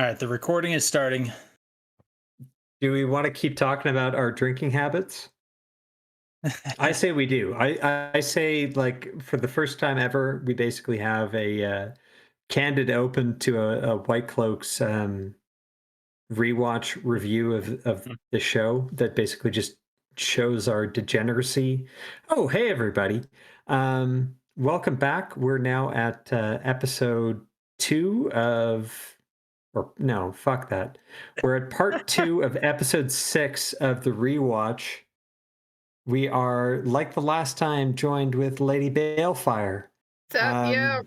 All right, the recording is starting. Do we want to keep talking about our drinking habits? I say we do. I say, like, for the first time ever, we basically have a candid open to a White Cloaks rewatch review of the show that basically just shows our degeneracy. Oh, hey everybody! Welcome back. We're now at episode 2 of, or no, fuck that. We're at part 2 of episode 6 of the rewatch. We are, like the last time, joined with Lady Balefire. What's up, yo?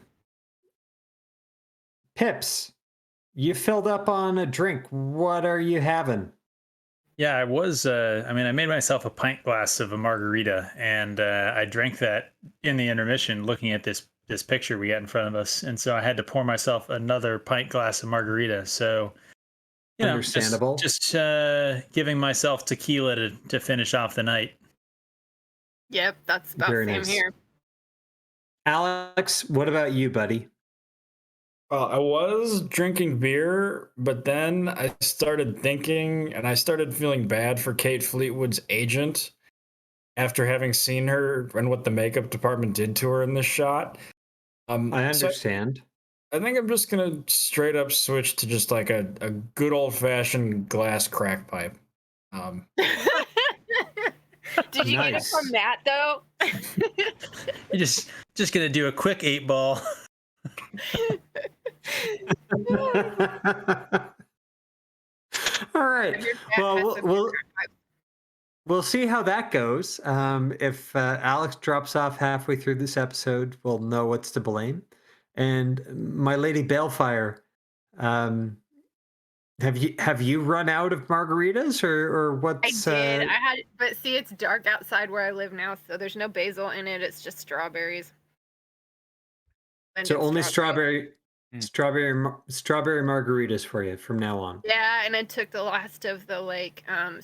Pips, you filled up on a drink. What are you having? Yeah, I was. I made myself a pint glass of a margarita, and I drank that in the intermission, looking at this picture we got in front of us, and so I had to pour myself another pint glass of margarita. So, Understandable. just giving myself tequila to finish off the night. Yep, that's about Very same nice. here. Alex, what about you, buddy? Well, I was drinking beer, but then I started thinking and I started feeling bad for Kate Fleetwood's agent after having seen her and what the makeup department did to her in this shot. I understand. I think I'm just going to straight up switch to just like a good old fashioned glass crack pipe. Did you get it from Matt, though? You're just going to do a quick 8 ball. All right. Well, we'll see how that goes. If Alex drops off halfway through this episode, we'll know what's to blame. And my Lady Balefire, have you run out of margaritas or what's? I did. I had, but see, it's dark outside where I live now, so there's no basil in it. It's just strawberries. So only strawberry margaritas for you from now on. Yeah, and I took the last of the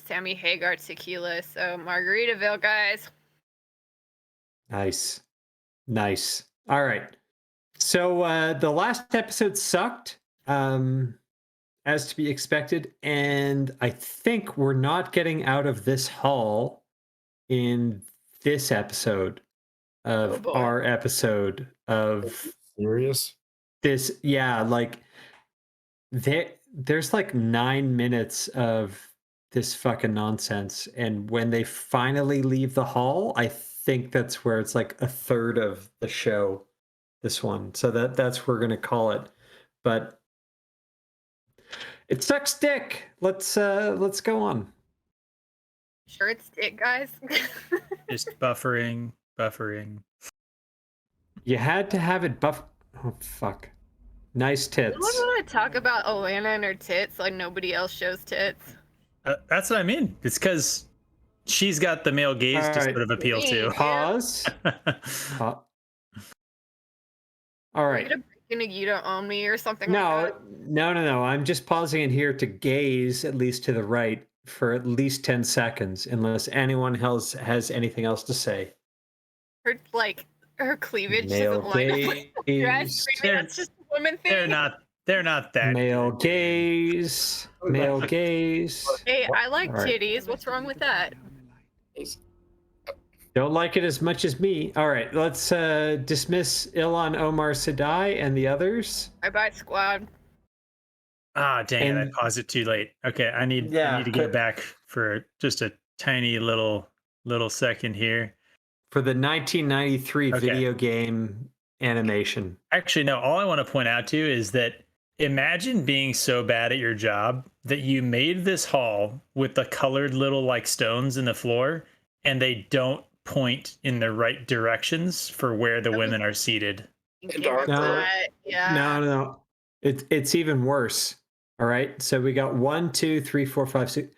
Sammy Hagar tequila. So Margaritaville, guys. Nice. All right. So the last episode sucked, as to be expected, and I think we're not getting out of this hall in this episode of our episode of serious. This, yeah, like there's like 9 minutes of this fucking nonsense, and when they finally leave the hall, I think that's where it's like a third of the show, this one. So that's what we're gonna call it. But it sucks dick. Let's go on. Sure, it's dick, guys. Just buffering. You had to have it buff. Oh fuck. Nice tits. I want to talk about Alana and her tits like nobody else shows tits. That's what I mean. It's because she's got the male gaze to sort of appeal to. Pause. All right. You don't own me or something No, like that? No. I'm just pausing in here to gaze at least to the right for at least 10 seconds, unless anyone else has anything else to say. Her cleavage Male doesn't line up with the dress. Maybe that's just a woman thing. They're not that male good. gaze. Hey, I like All right. titties. What's wrong with that? Don't like it as much as me. All right, let's dismiss Ilhan Omar Sedai and the others. Bye, squad. Ah, dang it! I paused it too late. Okay, I need to get back for just a tiny little second here. For the 1993 video game animation. Actually, no, all I want to point out to you is that imagine being so bad at your job that you made this hall with the colored little like stones in the floor, and they don't point in the right directions for where the women are seated. No. It's even worse. All right. So we got 1, 2, 3, 4, 5, 6.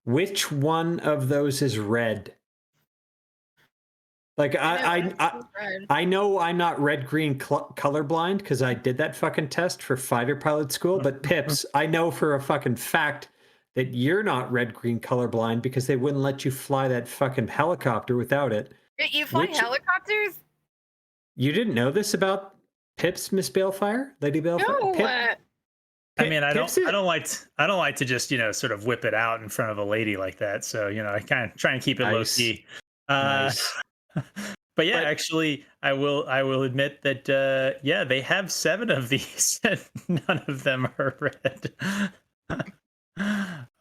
Which one of those is red? Like I know I'm not red-green colorblind because I did that fucking test for fighter pilot school. But Pips, I know for a fucking fact that you're not red-green colorblind because they wouldn't let you fly that fucking helicopter without it. You fly helicopters? You didn't know this about Pips, Miss Balefire, Lady Balefire? No. I mean, Gives it- I don't like to just, sort of whip it out in front of a lady like that. So, I kind of try and keep it low Nice. key. Nice. But yeah, But- actually, I will admit that yeah, they have 7 of these, and none of them are red.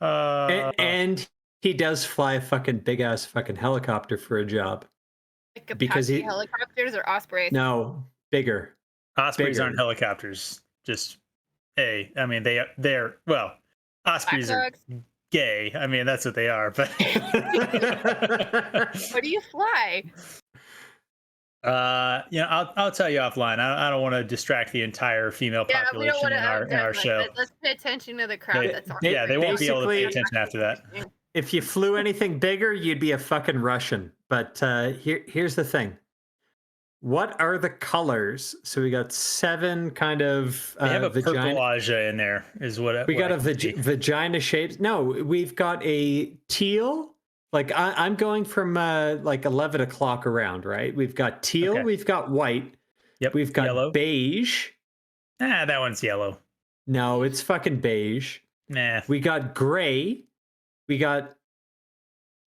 And he does fly a fucking big ass fucking helicopter for a job. Like Because Apache he- helicopters or ospreys? No, bigger. Ospreys aren't bigger. helicopters. Just I mean, they're well, ospreys are Blackhawks? gay. I mean, that's what they are. But What do you fly? I'll tell you offline. I don't want to distract the entire female Yeah, we don't population want to in our show. Let's pay attention to the crowd. They- That's all. yeah, they won't be able to pay Basically- attention after that. If you flew anything bigger, you'd be a fucking Russian. But here's the thing. What are the colors? So we got 7 kind of They have a purple vagina. Aja in there, is what We what got I a can see. vagina shapes. No, we've got a teal. Like I'm going from like 11 o'clock around, right? We've got teal. Okay. We've got white. Yep, We've got yellow. beige. That one's yellow. No, it's fucking beige. Nah. We got gray. We got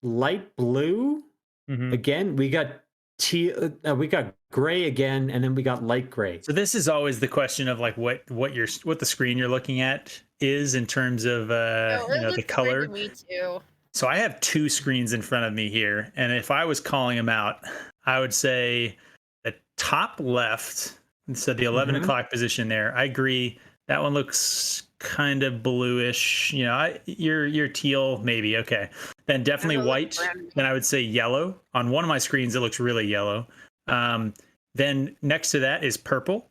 light blue. Mhm. Again, we got teal. We got gray again, and then we got light gray. So this is always the question of like what the screen you're looking at is in terms of Oh, it the looks color. weird to me too. So I have 2 screens in front of me here, and if I was calling them out, I would say the top left, so the 11 Mhm. o'clock position there. I agree. That one looks kind of bluish. Your teal maybe. Okay, then definitely Kinda white. looks brown. Then I would say yellow. On one of my screens, it looks really yellow. Then next to that is purple,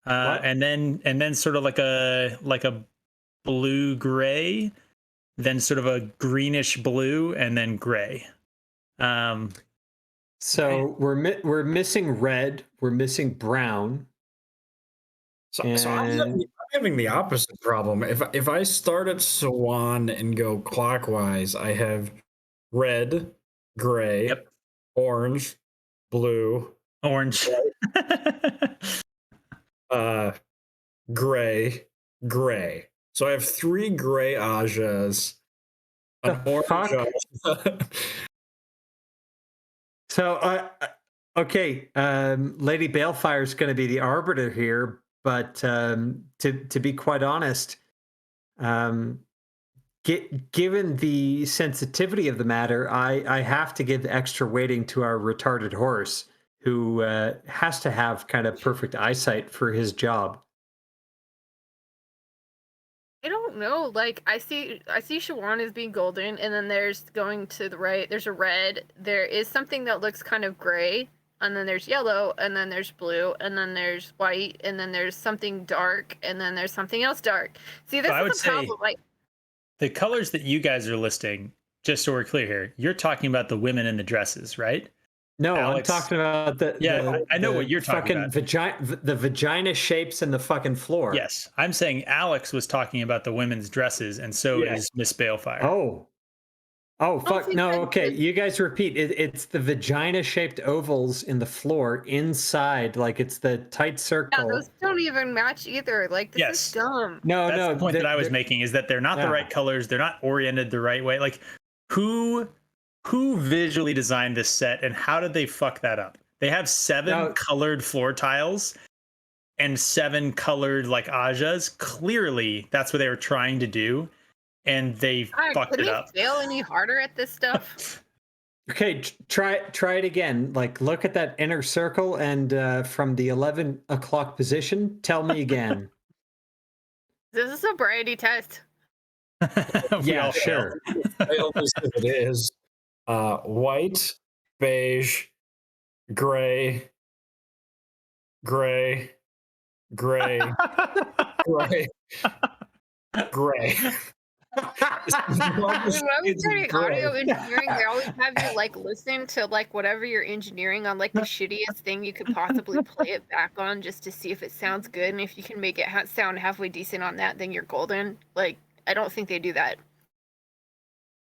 What? and then sort of like a blue gray, then sort of a greenish blue, and then gray. So we're missing red. We're missing brown. So I'm having the opposite problem. If I start at Swan and go clockwise, I have red, gray, Yep. orange, blue, Orange. gray, gray. So I have 3 gray Ajas, an The orange fuck? Aja. So okay, Lady Balefire is going to be the arbiter here, but to be quite honest, given the sensitivity of the matter, I have to give extra weighting to our retarded horse, who has to have kind of perfect eyesight for his job. I don't know. Like I see Shawan as being golden, and then there's going to the right. There's a red. There is something that looks kind of gray, and then there's yellow, and then there's blue, and then there's white, and then there's something dark, and then there's something else dark. See, this I would is the problem. say- Like The colors that you guys are listing, just so we're clear here, you're talking about the women in the dresses, right? No, Alex- I'm talking about I know what you're talking about. The vagina shapes and the fucking floor. Yes, I'm saying Alex was talking about the women's dresses, and so Yes. is Miss Balefire. Oh, fuck. think No, that okay. it's- You guys repeat. It's the vagina shaped ovals in the floor inside, like it's the tight yeah, circle. those don't even match either. Like this Yes. is dumb. No, That's no. the point that I was making, is that they're not the Yeah. right colors. They're not oriented the right way. Like, who visually designed this set, and how did they fuck that up? They have 7 No. colored floor tiles and 7 colored like Ajas. Clearly, that's what they were trying to do, and they God, fucked could it they up. fail any harder at this stuff? Okay, try it again. Like, look at that inner circle, and from the 11 o'clock position, tell me again. This is a sobriety test. We Yeah, all failed. sure. I always think it is white, beige, gray, gray, gray, gray, gray. When I was It's studying gray. audio engineering, they always have you like listen to like whatever you're engineering on like the shittiest thing you could possibly play it back on just to see if it sounds good, and if you can make it sound halfway decent on that, then you're golden. Like I don't think they do that.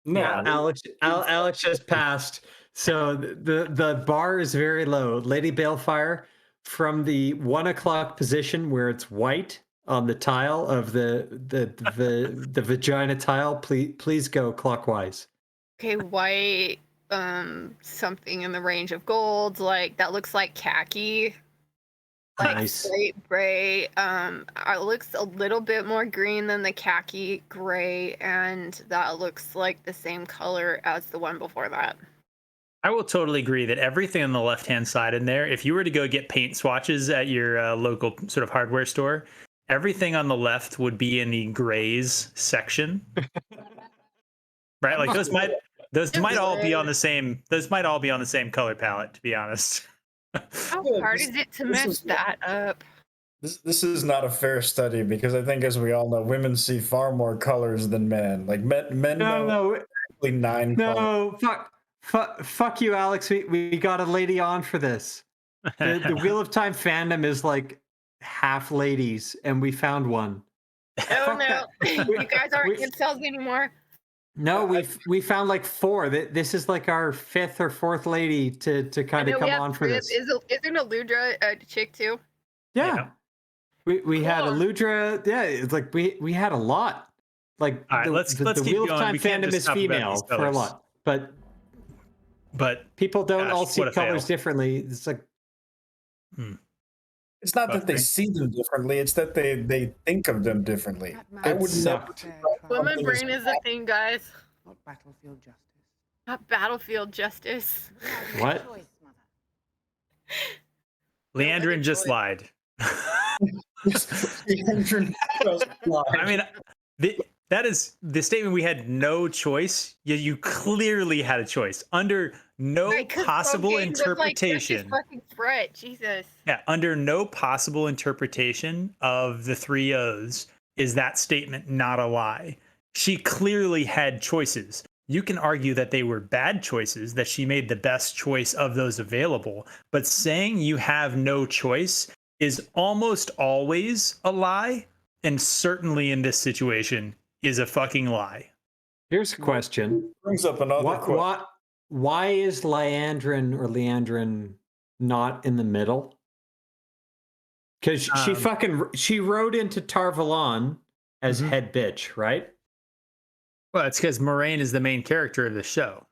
No, Yeah, Alex just passed. So the bar is very low. Lady Balefire, from the 1 o'clock position where it's white, on the tile of the vagina tile? Please go clockwise. Okay, white, something in the range of gold, like that looks like khaki. Like Nice. slate gray. It looks a little bit more green than the khaki gray, and that looks like the same color as the one before that. I will totally agree that everything on the left-hand side in there, if you were to go get paint swatches at your local sort of hardware store, everything on the left would be in the grays section. Right? Like those might all be on the same color palette, to be honest. How hard is it to mess that up? This is not a fair study because I think, as we all know, women see far more colors than men. Like men know exactly 9 colors. Fuck you, Alex. We got a lady on for this. The Wheel of Time fandom is like half ladies, and we found one. Oh no, you guys aren't incels anymore. No, we found like 4. This is like our 5th or 4th lady to kind of come on for this. Isn't Aludra a chick too? Yeah. We had Aludra. Yeah, it's like we had a lot. Like all right, let's the keep Wheel of going. Time fandom is female for a lot, but people don't all see colors differently. It's like it's not that they see them differently; it's that they think of them differently. I would sucked. Woman brain is a thing, guys. Not battlefield justice. Not battlefield justice. What? Leandrin just lied. I mean, that is the statement. We had no choice. Yeah, you clearly had a choice under no possible interpretation. Like, fucking threat, Jesus. Yeah, under no possible interpretation of the 3 oaths is that statement not a lie. She clearly had choices. You can argue that they were bad choices, that she made the best choice of those available, but saying you have no choice is almost always a lie, and certainly in this situation is a fucking lie. Here's a question. Brings up another question. Why is Leandrin not in the middle? Because she rode into Tarvalon as head bitch, right? Well, it's because Moraine is the main character of the show.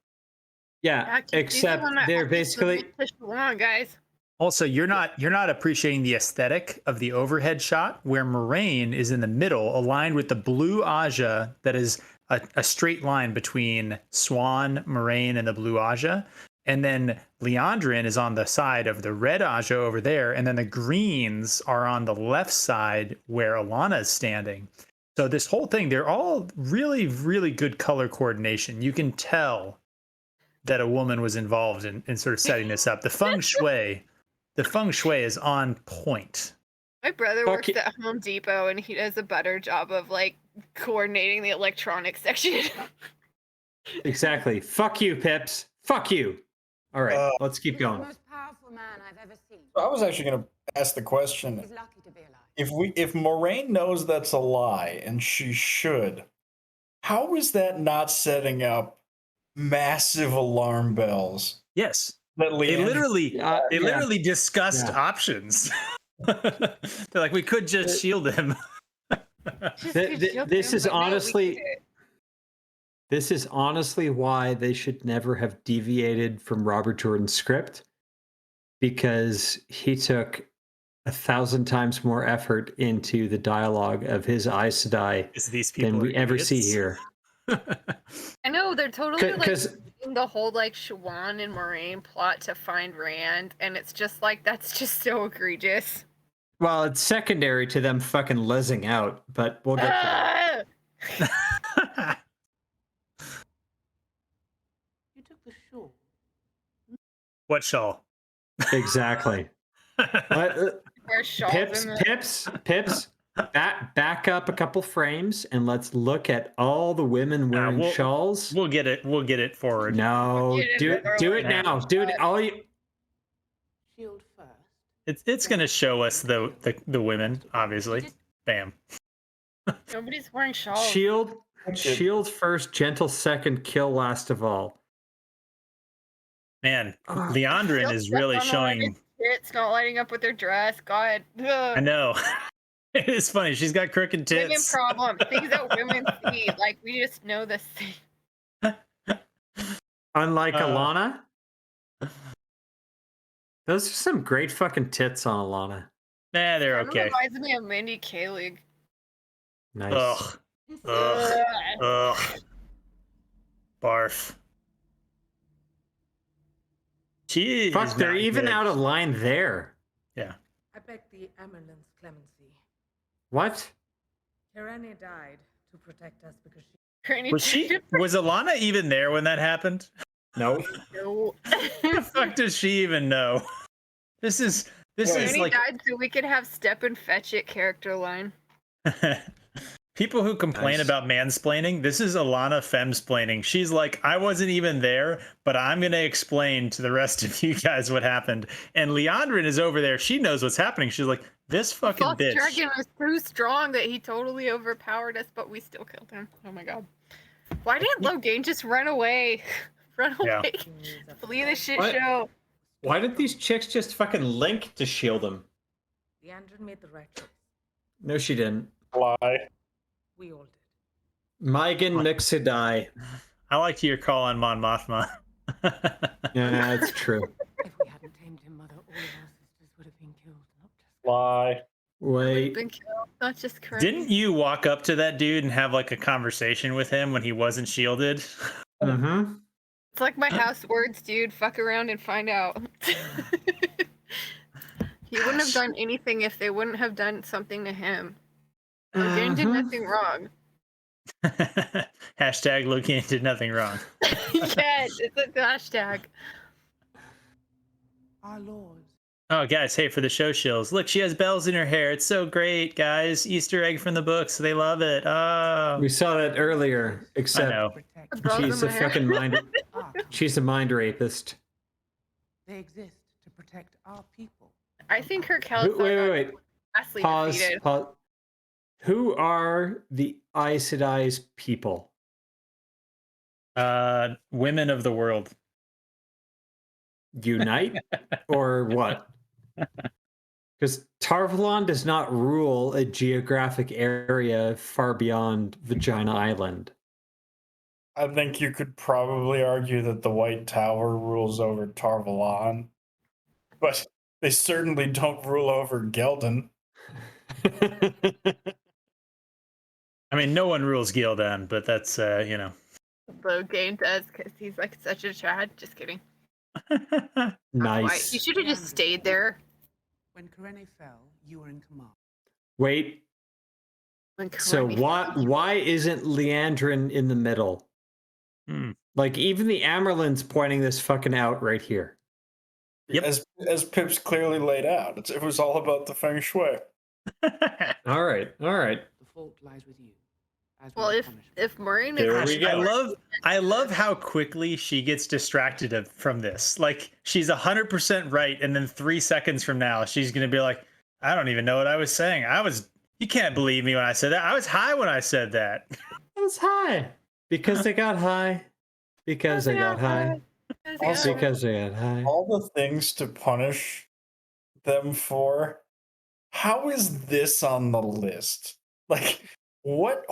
Yeah, except they're basically guys. Also, you're not appreciating the aesthetic of the overhead shot where Moraine is in the middle, aligned with the blue Aja that is a straight line between Swan, Moraine, and the blue Aja. And then Leandrin is on the side of the red Aja over there, and then the greens are on the left side where Alana is standing. So this whole thing, they're all really, really good color coordination. You can tell that a woman was involved in sort of setting this up. The feng shui is on point. My brother works at Home Depot, and he does a better job of like coordinating the electronics section. Exactly. Fuck you, Pips. Fuck you. All right, let's keep going. The most powerful man I've ever seen. I was actually going to ask the question: He's lucky to be alive. if Moraine knows that's a lie, and she should, how is that not setting up massive alarm bells? Yes. They literally discussed options. They're like, we could just shield him. This is honestly why they should never have deviated from Robert Jordan's script, because he took 1,000 times more effort into the dialogue of his Aes Sedai than we ever see here. I know, they're totally like the whole like Siobhan and Moraine plot to find Rand, and it's just like, that's just so egregious. Well, it's secondary to them fucking lezzing out, but we'll get to that. You took the shawl. What shawl? Exactly. Pips. Back up a couple frames and let's look at all the women wearing shawls. We'll get it forward. No, do it now. Do it all you. Shield first. It's gonna show us the women, obviously. Bam. Nobody's wearing shawls. Shield first, gentle second, kill last of all. Man, Leandrin is really showing. It's not lighting up with their dress. God. I know. It is funny. She's got crooked Women tits. problem. Things that women see. Like, we just know this thing. Unlike Alana. Those are some great fucking tits on Alana. Nah, they're Kind of okay. reminds me of Mindy Kaling. Nice. Ugh. Ugh. Ugh. Barf. She Fuck, is they're not even good. out of line there. Yeah. I beg the Amerlin's clemency. What? Tirani died to protect us because she. Was Alana even there when that happened? No. No. The fuck does she even know? This is like died so we could have Step and Fetch It character line. people who complain Nice. about mansplaining. This is Alana femsplaining. She's like, I wasn't even there, but I'm gonna explain to the rest of you guys what happened. And Leandrin is over there. She knows what's happening. She's like, this fucking False bitch. Dragon was too strong that he totally overpowered us, but we still killed him. Oh my god. Why didn't Logain just run away? Run Yeah. away. Flee the shit What? show. Why did these chicks just fucking link to shield him? Leandrin made the right choice. No, she didn't. Lie. We all did. Nynaeve and Aes Sedai. I liked your call on Mon Mothma. Yeah, that's true. If we hadn't tamed him, Mother, all of our sisters would have been killed, not just. Lie. Wait. Been killed, not just correct. Didn't you walk up to that dude and have like a conversation with him when he wasn't shielded? Mm-hmm. It's like my house words, dude. Fuck around and find out. He wouldn't have done anything if they wouldn't have done something to him. Logain did nothing wrong. Hashtag Logain did nothing wrong. Yes, it's a hashtag. Our lords. Oh, guys, hey, for the show shills. Look, she has bells in her hair. It's so great, guys. Easter egg from the books. They love it. Oh. We saw that earlier, I except know. Protect. Bells in she's my a hair. fucking mind. Our She's a mind rapist. They exist to protect our people. I think her Wait, California wait. vastly Pause. defeated. Pause. Who are the Aes Sedai's people? Women of the world. Unite or what? Because Tarvalon does not rule a geographic area far beyond Vagina Island. I think you could probably argue that the White Tower rules over Tarvalon, but they certainly don't rule over Geldon. I mean, no one rules Gildan, but that's, you know. Logain does because he's like such a Chad. Just kidding. Nice. Why? You should have just stayed there. When Kyrene fell, you were in command. Wait. When So Kyrene- why isn't Leandrin in the middle? Hmm. Like even the Amerlin's pointing this fucking out right here. Yep. As Pip's clearly laid out, it was all about the feng shui. All right. The fault lies with you. As Well, will the if punishment. Maureen There is we go. I love how quickly she gets distracted from this. Like she's 100% right, and then 3 seconds from now, she's gonna be like, "I don't even know what I was saying. You can't believe me when I said that. I was high when I said that." It was high. Because they got high. Because they got high. Also- Because they got high. All the things to punish them for. How is this on the list? Like, what?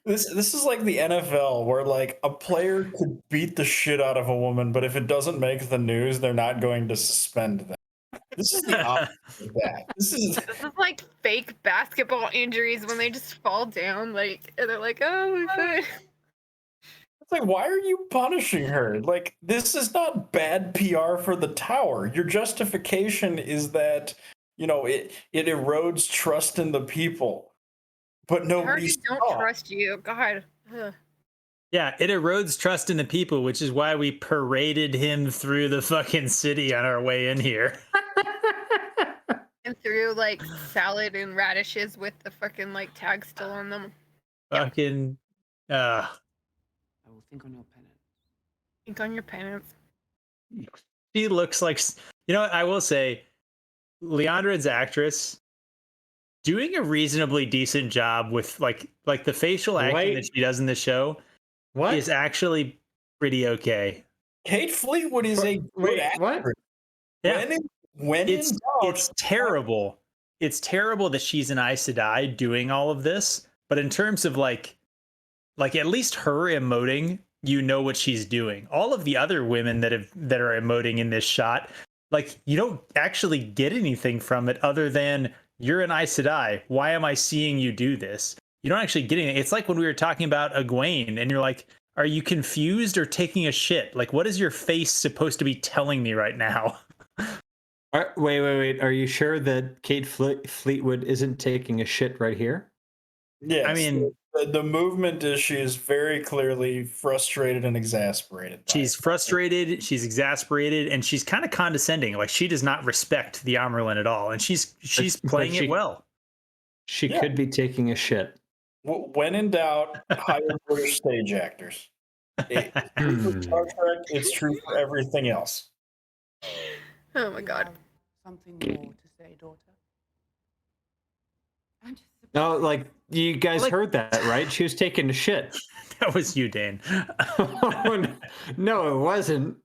This is like the NFL, where like a player could beat the shit out of a woman, but if it doesn't make the news, they're not going to suspend them. This is the opposite of that. This is like fake basketball injuries when they just fall down, like, and they're like, "Oh, we're fine." it's like, why are you punishing her? Like, this is not bad PR for the tower. Your justification is that, you know, it erodes trust in the people. But I nobody already don't saw. trust you. God. Ugh. Yeah, it erodes trust in the people, which is why we paraded him through the fucking city on our way in here. And threw like salad and radishes with the fucking like tag still on them. Yeah. Fucking, I will think on your penance. Think on your penance. she looks like, you know what, I will say, Leandrin's actress doing a reasonably decent job with like the facial acting that she does in the show What? is actually pretty okay. Kate Fleetwood is a good Wait, actor. what? Yeah, When in doubt, it's terrible. it's terrible that she's an Aes Sedai doing all of this, but in terms of like at least her emoting, you know what she's doing. All of the other women that are emoting in this shot, like you don't actually get anything from it other than you're an Aes Sedai. Why am I seeing you do this? You don't actually get anything. It's like when we were talking about Egwene, and you're like, are you confused or taking a shit? Like, what is your face supposed to be telling me right now? Wait. Are you sure that Kate Fleetwood isn't taking a shit right here? Yes. I mean, the movement is she is very clearly frustrated and exasperated. She's frustrated, she's exasperated, and she's kind of condescending. Like she does not respect the Amerlin at all, and she's playing it well. She could be taking a shit. When in doubt, hire British stage actors. It's true for Star Trek. It's true for everything else. Oh my god. Something more to say, daughter? I'm just No, like you guys heard that, right? She was taking a shit. That was you, Dane. No, it wasn't.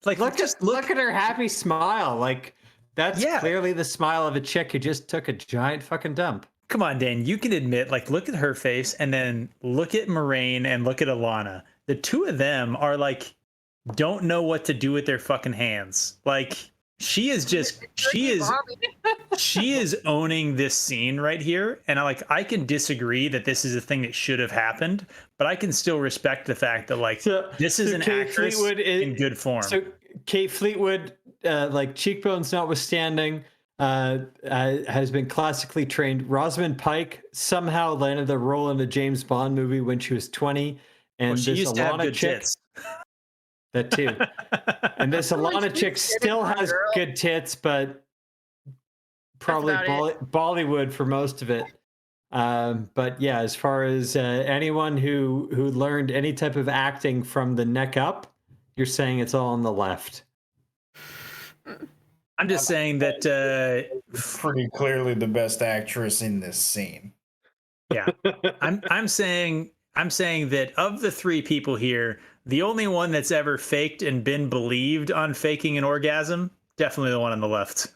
Like, look at her happy smile. Like that's clearly the smile of a chick who just took a giant fucking dump. Come on, Dane. You can admit, like, look at her face, and then look at Moraine and look at Alana. The two of them are like, don't know what to do with their fucking hands. Like, she is owning this scene right here, and I can disagree that this is a thing that should have happened, but I can still respect the fact that this is an actress in good form. So Kate Fleetwood, like cheekbones notwithstanding, has been classically trained. Rosamund Pike somehow landed the role in a James Bond movie when she was 20, and she this used to have Alana good chick. tits. That too. And this Alana chick still has good tits, but probably Bollywood for most of it. But yeah, as far as anyone who learned any type of acting from the neck up, you're saying it's all on the left. I'm just saying that pretty clearly the best actress in this scene. Yeah, I'm saying that of the three people here, the only one that's ever faked and been believed on faking an orgasm, definitely the one on the left.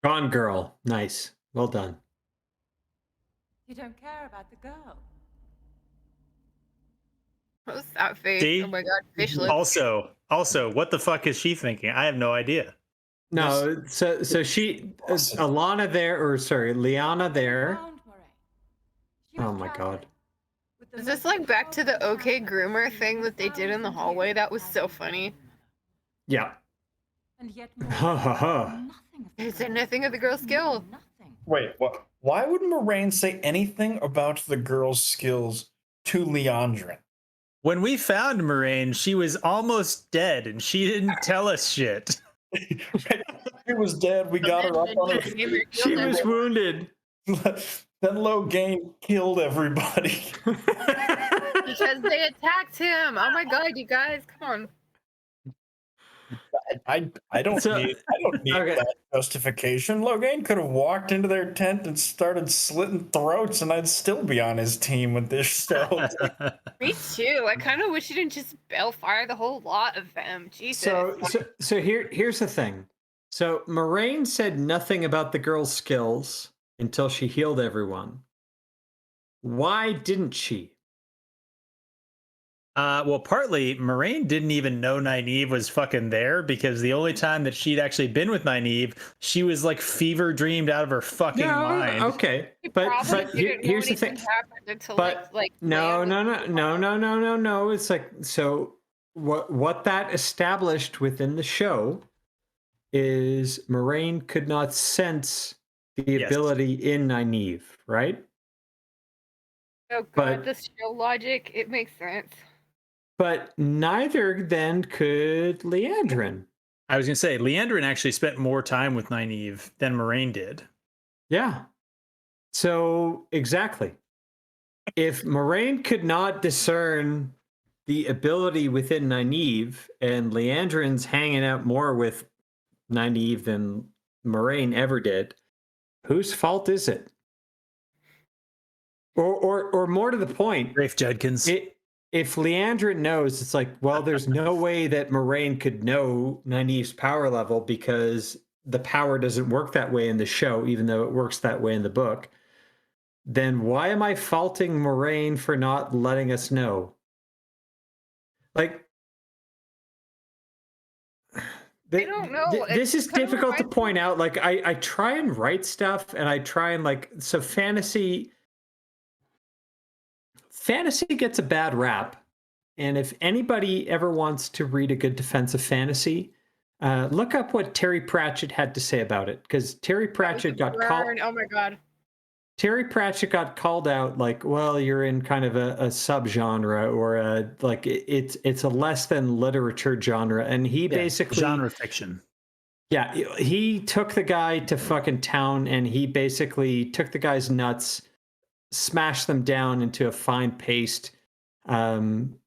Gone Girl. Nice. Well done. You don't care about the girl. What was that face? See? Oh my god, facial. Also, what the fuck is she thinking? I have no idea. No, so she Alana there, or sorry, Liana there. Oh my god. Is this like back to the OK groomer thing that they did in the hallway? That was so funny. Yeah. And yet Ha ha ha. They said nothing of the girl's skill. Wait, what? Why would Moraine say anything about the girl's skills to Leandrin? When we found Moraine, she was almost dead, and she didn't tell us shit. She was dead. We got her up on her. She was wounded. Then Logain killed everybody. Because they attacked him. Oh my god, you guys, come on. I don't need that justification. Logain could have walked into their tent and started slitting throats, and I'd still be on his team with this show. Me too. I kind of wish you didn't just balefire the whole lot of them. Jesus. So here's the thing. So Moraine said nothing about the girl's skills until she healed everyone. Why didn't she? Well, partly Moraine didn't even know Nynaeve was fucking there, because the only time that she'd actually been with Nynaeve, she was like fever dreamed out of her fucking mind. Okay, but here's the thing. But no. It's like, so what that established within the show is Moraine could not sense the ability in Nynaeve, right? Oh god, the show logic, it makes sense. But neither then could Leandrin. I was going to say, Leandrin actually spent more time with Nynaeve than Moraine did. Yeah. So, exactly. If Moraine could not discern the ability within Nynaeve, and Leandrin's hanging out more with Nynaeve than Moraine ever did, whose fault is it? Or more to the point, Rafe Judkins. If Leandrin knows, it's like, well, there's no way that Moraine could know Nynaeve's power level because the power doesn't work that way in the show, even though it works that way in the book, then why am I faulting Moraine for not letting us know? Like, I don't know. this is It kinda difficult to reminds me- point out. Like, I try and write stuff, and I try and like, so fantasy gets a bad rap. And if anybody ever wants to read a good defense of fantasy, look up what Terry Pratchett had to say about it, because Terry Pratchett got called. Burn. Oh my god. Terry Pratchett got called out, like, well, you're in kind of a subgenre, or it's a less than literature genre, and he basically genre fiction. Yeah, he took the guy to fucking town, and he basically took the guy's nuts, smashed them down into a fine paste, folded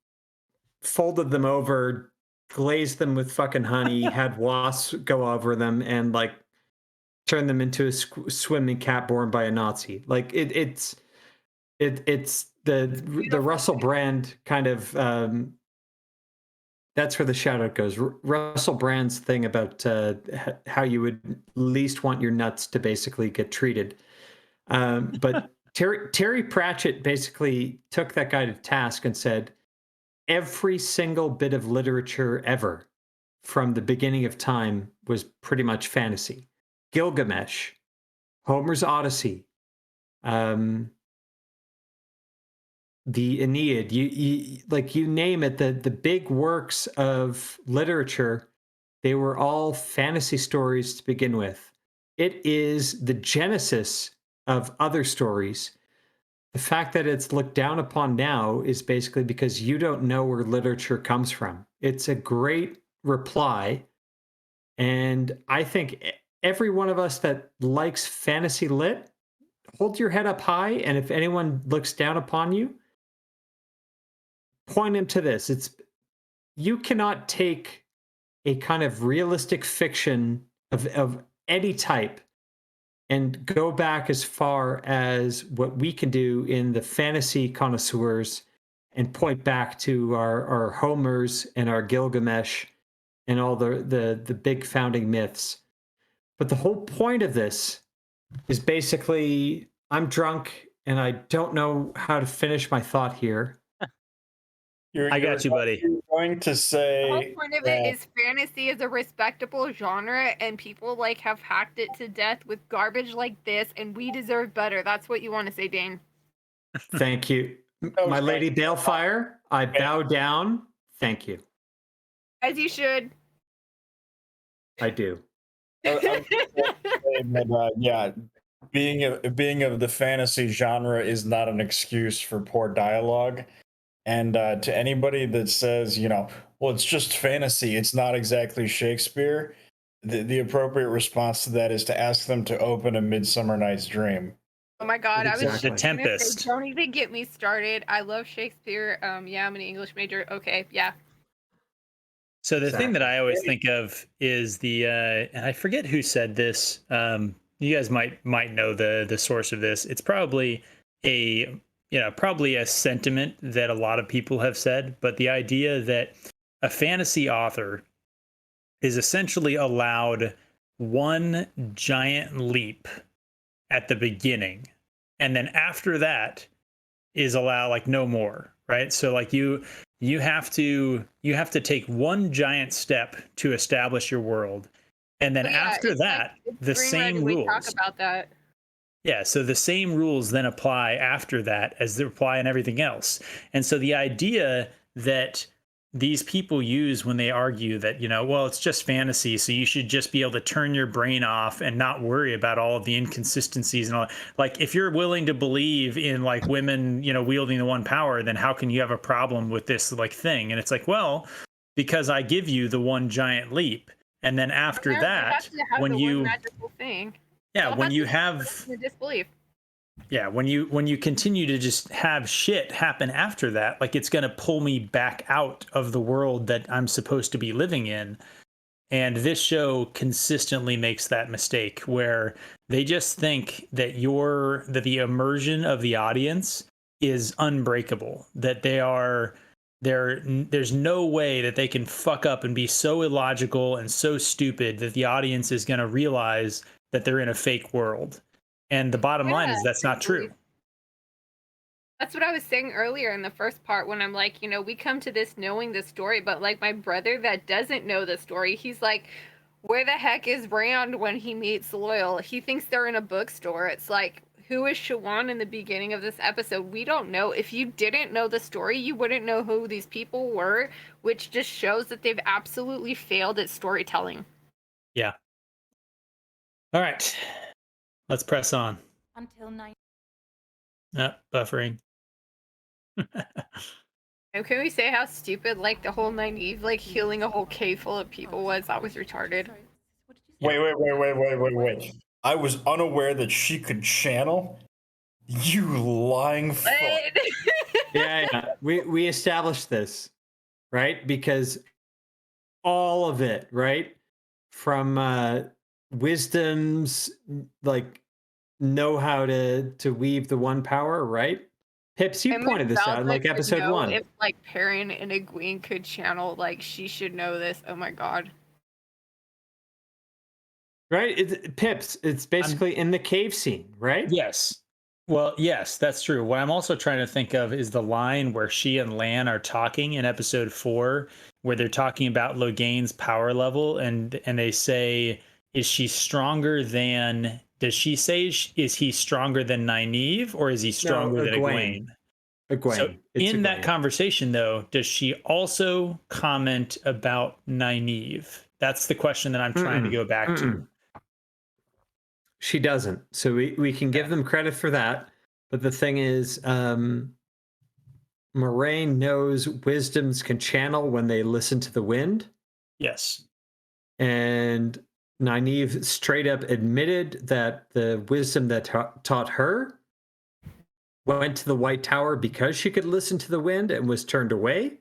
them over, glazed them with fucking honey, had wasps go over them, and like turned them into a swimming cat born by a Nazi. Like it's the Russell Brand kind of that's where the shout out goes. Russell Brand's thing about how you would least want your nuts to basically get treated. But Terry Pratchett basically took that guy to task and said, every single bit of literature ever from the beginning of time was pretty much fantasy. Gilgamesh, Homer's Odyssey, the Aeneid, you name it, the big works of literature, they were all fantasy stories to begin with. It is the genesis of other stories. The fact that it's looked down upon now is basically because you don't know where literature comes from. It's a great reply. And I think every one of us that likes fantasy lit, hold your head up high. And if anyone looks down upon you, point him to this. You cannot take a kind of realistic fiction of any type and go back as far as what we can do in the fantasy connoisseurs and point back to our Homers and our Gilgamesh and all the big founding myths. But the whole point of this is basically, I'm drunk and I don't know how to finish my thought here. I got you, buddy. You're going to The say whole point of it is fantasy is a respectable genre, and people like have hacked it to death with garbage like this, and we deserve better. That's what you want to say, Dane. Thank you. Oh, My sorry. lady Balefire, I bow down. Thank you. As you should. I do. Yeah, being of the fantasy genre is not an excuse for poor dialogue. And to anybody that says, well, it's just fantasy, it's not exactly Shakespeare, the appropriate response to that is to ask them to open A Midsummer Night's Dream. Oh my god, Exactly. I was The just gonna say, Tempest. don't even get me started. I love Shakespeare. Yeah, I'm an English major. Okay, yeah. So the thing that Exactly. I always think of is and I forget who said this. You guys might know the source of this. It's probably probably a sentiment that a lot of people have said, but the idea that a fantasy author is essentially allowed one giant leap at the beginning, and then after that is allowed like no more, right? So like you have to take one giant step to establish your world, and then after that the same We rules. talk about that. Yeah, so the same rules then apply after that as they apply in everything else. And so the idea that these people use when they argue that, well, it's just fantasy, so you should just be able to turn your brain off and not worry about all of the inconsistencies and all. Like, if you're willing to believe in like women, wielding the one power, then how can you have a problem with this like thing? And it's like, well, because I give you the one giant leap, and then after that, when you magical thing. yeah, when you have the disbelief. Yeah, when you continue to just have shit happen after that, like it's going to pull me back out of the world that I'm supposed to be living in. And this show consistently makes that mistake where they just think that the immersion of the audience is unbreakable, that they are there's no way that they can fuck up and be so illogical and so stupid that the audience is going to realize that they're in a fake world. And the bottom line is that's not true. That's what I was saying earlier in the first part when I'm like, we come to this knowing the story, but like my brother that doesn't know the story, he's like, where the heck is Rand when he meets Loyal? He thinks they're in a bookstore. It's like, who is Siobhan in the beginning of this episode? We don't know. If you didn't know the story, you wouldn't know who these people were, which just shows that they've absolutely failed at storytelling. Yeah. All right. Let's press on. Until 9. Buffering. And can we say how stupid, like, the whole Nynaeve, like, healing a whole cave full of people was? That was retarded. Wait. I was unaware that she could channel. You lying fuck. Yeah. We established this, right? Because all of it, right? From wisdom's, like, know how to weave the one power, right? Pips, you pointed this out in like episode 1. If like Perrin and Egwene could channel, like she should know this. Oh my god. Right? Pips, it's basically in the cave scene, right? Yes. Well, yes, that's true. What I'm also trying to think of is the line where she and Lan are talking in episode 4, where they're talking about Loghain's power level, and they say, is she stronger than... Does she say, is he stronger than Nynaeve, or is he stronger than Egwene? Egwene. So in that conversation, though, does she also comment about Nynaeve? That's the question that I'm trying to go back to. She doesn't. So we can give them credit for that. But the thing is, Moraine knows wisdoms can channel when they listen to the wind. Yes. And Nynaeve straight up admitted that the wisdom that taught her went to the White Tower because she could listen to the wind and was turned away.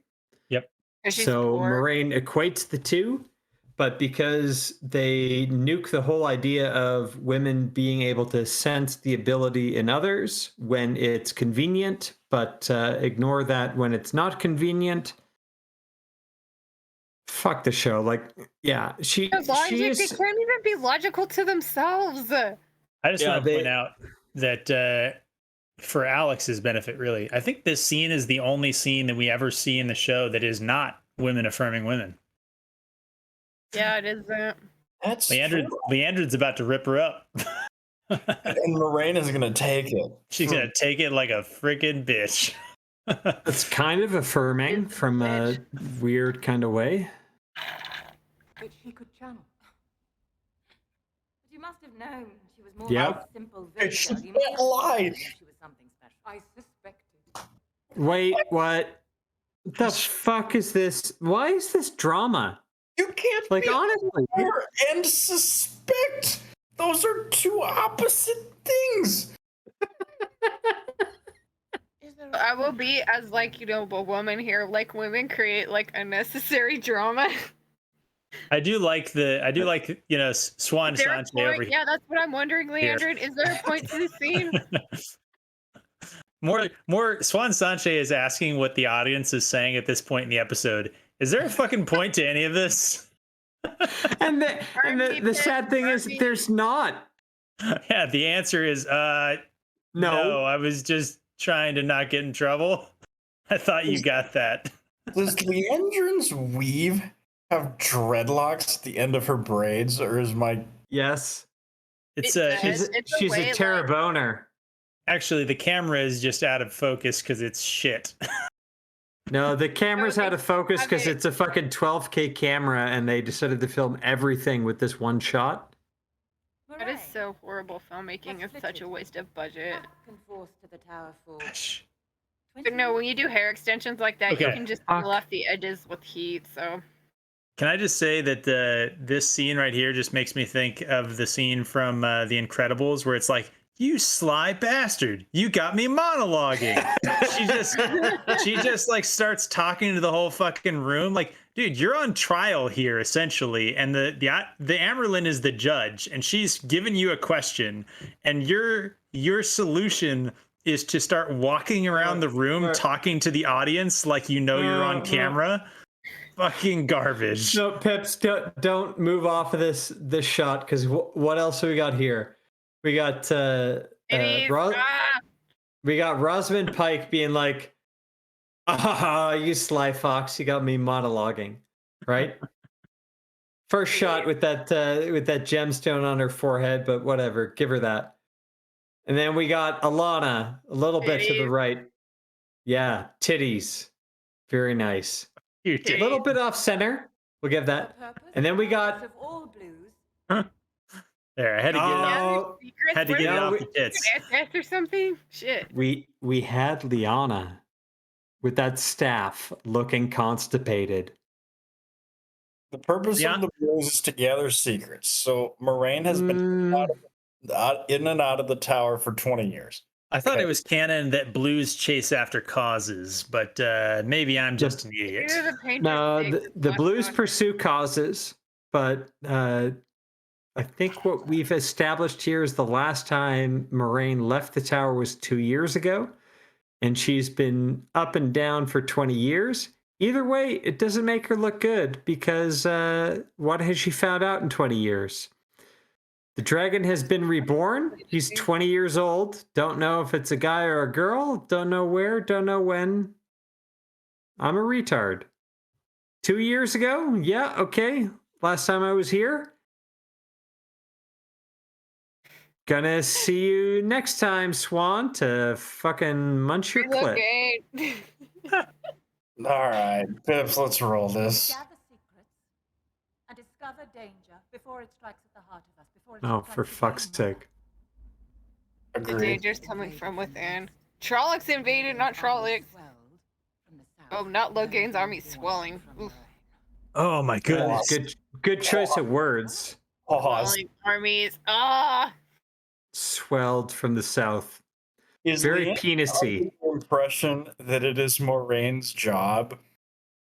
Yep. So Moraine equates the two, but because they nuke the whole idea of women being able to sense the ability in others when it's convenient, but ignore that when it's not convenient. Fuck the show. Like, yeah, she is... They can't even be logical to themselves. I just want to point out that for Alex's benefit, really, I think this scene is the only scene that we ever see in the show that is not women affirming women. Yeah, it isn't. That's Leandrin's about to rip her up. And Moraine is gonna take it. She's gonna take it like a freaking bitch. It's kind of affirming from a weird kind of way. But she could channel. But you must have known she was more Yep. like a simple visitor. She You must can't have known lie. she was something special. I suspected. Wait, what? The fuck is this? Why is this drama? You can't Like, be honestly. aware and suspect. Those are two opposite things. I will be as like, a woman here. Like women create like unnecessary drama. I do like Swan Sanche over here. Yeah, that's what I'm wondering, Leandrin. Is there a point to the scene? More Swan Sanche is asking what the audience is saying at this point in the episode. Is there a fucking point to any of this? And the sad thing is there's not. Yeah, the answer is no, I was just trying to not get in trouble. I thought you got that. Does Leandrin's weave have dreadlocks at the end of her braids, or is my... Yes. She's a Terra boner. Actually, the camera is just out of focus because it's shit. No, the camera's out of focus because it's a fucking 12K camera and they decided to film everything with this one shot. That is so horrible filmmaking. It's such a waste of budget. But no, when you do hair extensions like that, you can just peel off the edges with heat, so... Can I just say that this scene right here just makes me think of the scene from The Incredibles where it's like, you sly bastard, you got me monologuing. she just like starts talking to the whole fucking room. Like, dude, you're on trial here essentially, and the Amberlin is the judge, and she's giving you a question, and your solution is to start walking around the room talking to the audience like you know you're on camera. Fucking garbage. No, Pips, don't move off of this shot, because what else do we got here? We got we got Rosamund Pike being like, "Ah, you sly fox, you got me monologuing," right? First shot with that gemstone on her forehead, but whatever, give her that. And then we got Alana a little bit to the right. Yeah, titties, very nice. A little bit off center. We'll give that. And then we got. There, I had to get it off the tits. Or something. Shit. We had Lyanna with that staff looking constipated. The purpose of the blues is to gather secrets. So Moraine has been in and out of the tower for 20 years. I thought it was canon that blues chase after causes, but maybe I'm just an idiot. No, the blues pursue causes, but I think what we've established here is the last time Moraine left the tower was 2 years ago, and she's been up and down for 20 years. Either way, it doesn't make her look good, because what has she found out in 20 years? The dragon has been reborn. He's 20 years old. Don't know if it's a guy or a girl. Don't know where. Don't know when. I'm a retard. 2 years ago? Yeah, okay. Last time I was here. Gonna see you next time, Swan, to fucking munch your clit. All right, Pips, let's roll this. Gather secrets and discover danger before it strikes at the heart of us. Oh, for fuck's sake. The danger's coming from within. Trollocs invaded, not Trollocs. Oh, not Loghain's army swelling. Oof. Oh my goodness. Good choice of words. Swelling armies. Ah. Swelled from the south. Is very the penisy. Impression that it is Moraine's job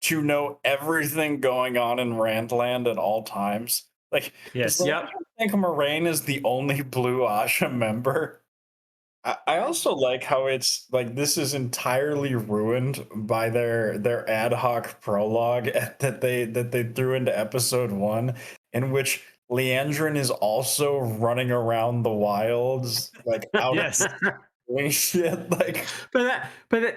to know everything going on in Randland at all times. Like, yes, I think Moraine is the only Blue Asha member. I also like how it's like this is entirely ruined by their ad hoc prologue that they threw into episode 1, in which Leandrin is also running around the wilds, like out doing shit. Like, but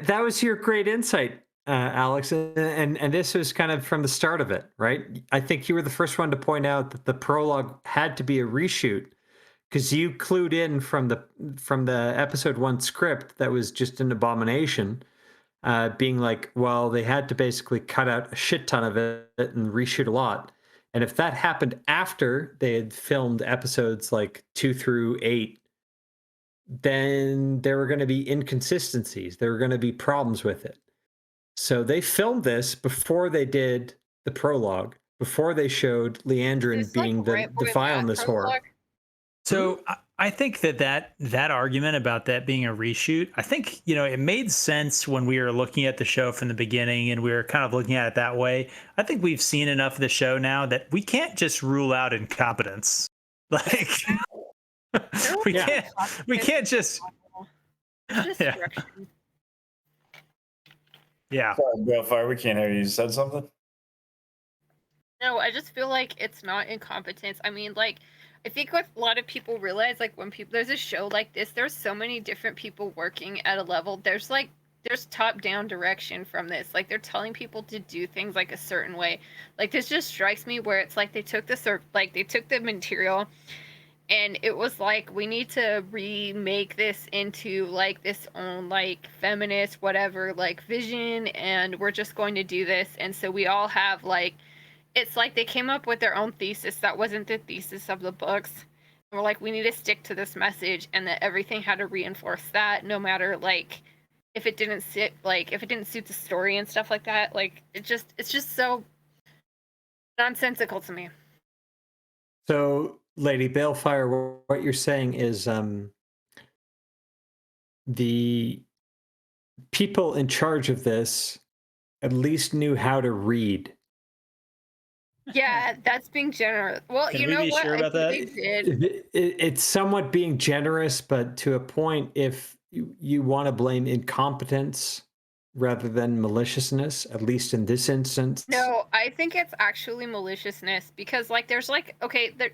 that was your great insight, Alex, and this was kind of from the start of it, right? I think you were the first one to point out that the prologue had to be a reshoot, because you clued in from the episode 1 script that was just an abomination, being like, well, they had to basically cut out a shit ton of it and reshoot a lot. And if that happened after they had filmed episodes like 2 through 8, then there were going to be inconsistencies. There were going to be problems with it. So they filmed this before they did the prologue, before they showed Leandrin being the vileness whore. So I think that argument about that being a reshoot, I think, it made sense when we were looking at the show from the beginning and we were kind of looking at it that way. I think we've seen enough of the show now that we can't just rule out incompetence. Like, we can't just. Yeah. Sorry, Balefire, we can't hear you. You said something? No, I just feel like it's not incompetence. I mean, like, I think what a lot of people realize, like, when there's a show like this, there's so many different people working at a level. There's top-down direction from this. Like, they're telling people to do things like a certain way. Like, this just strikes me where it's like they took the material, and it was like, we need to remake this into like this own like feminist whatever like vision, and we're just going to do this. And so we all have like, it's like they came up with their own thesis that wasn't the thesis of the books. And we're like, we need to stick to this message, and that everything had to reinforce that, no matter like if it didn't suit the story and stuff like that. Like, it's just so nonsensical to me. So, Lady Balefire, what you're saying is the people in charge of this at least knew how to read. Yeah, that's being generous. Well, Can you we know be what? sure about I that? think they did. It's somewhat being generous, but to a point, if you want to blame incompetence rather than maliciousness, at least in this instance. No, I think it's actually maliciousness because like there's like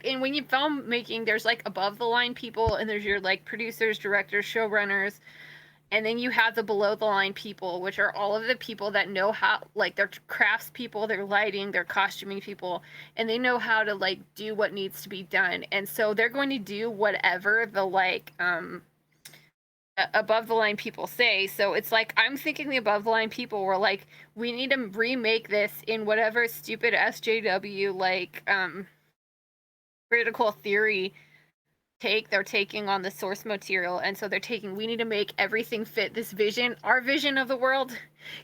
and when you film making there's like above the line people and there's your like producers, directors, showrunners, and then you have the below the line people, which are all of the people that know how, like they're crafts people, they're lighting, they're costuming people, and they know how to like do what needs to be done, and so they're going to do whatever the like above the line people say. So it's like I'm thinking the above the line people were like, we need to remake this in whatever stupid SJW like critical theory take they're taking on the source material, and so they're taking, we need to make everything fit this vision, our vision of the world.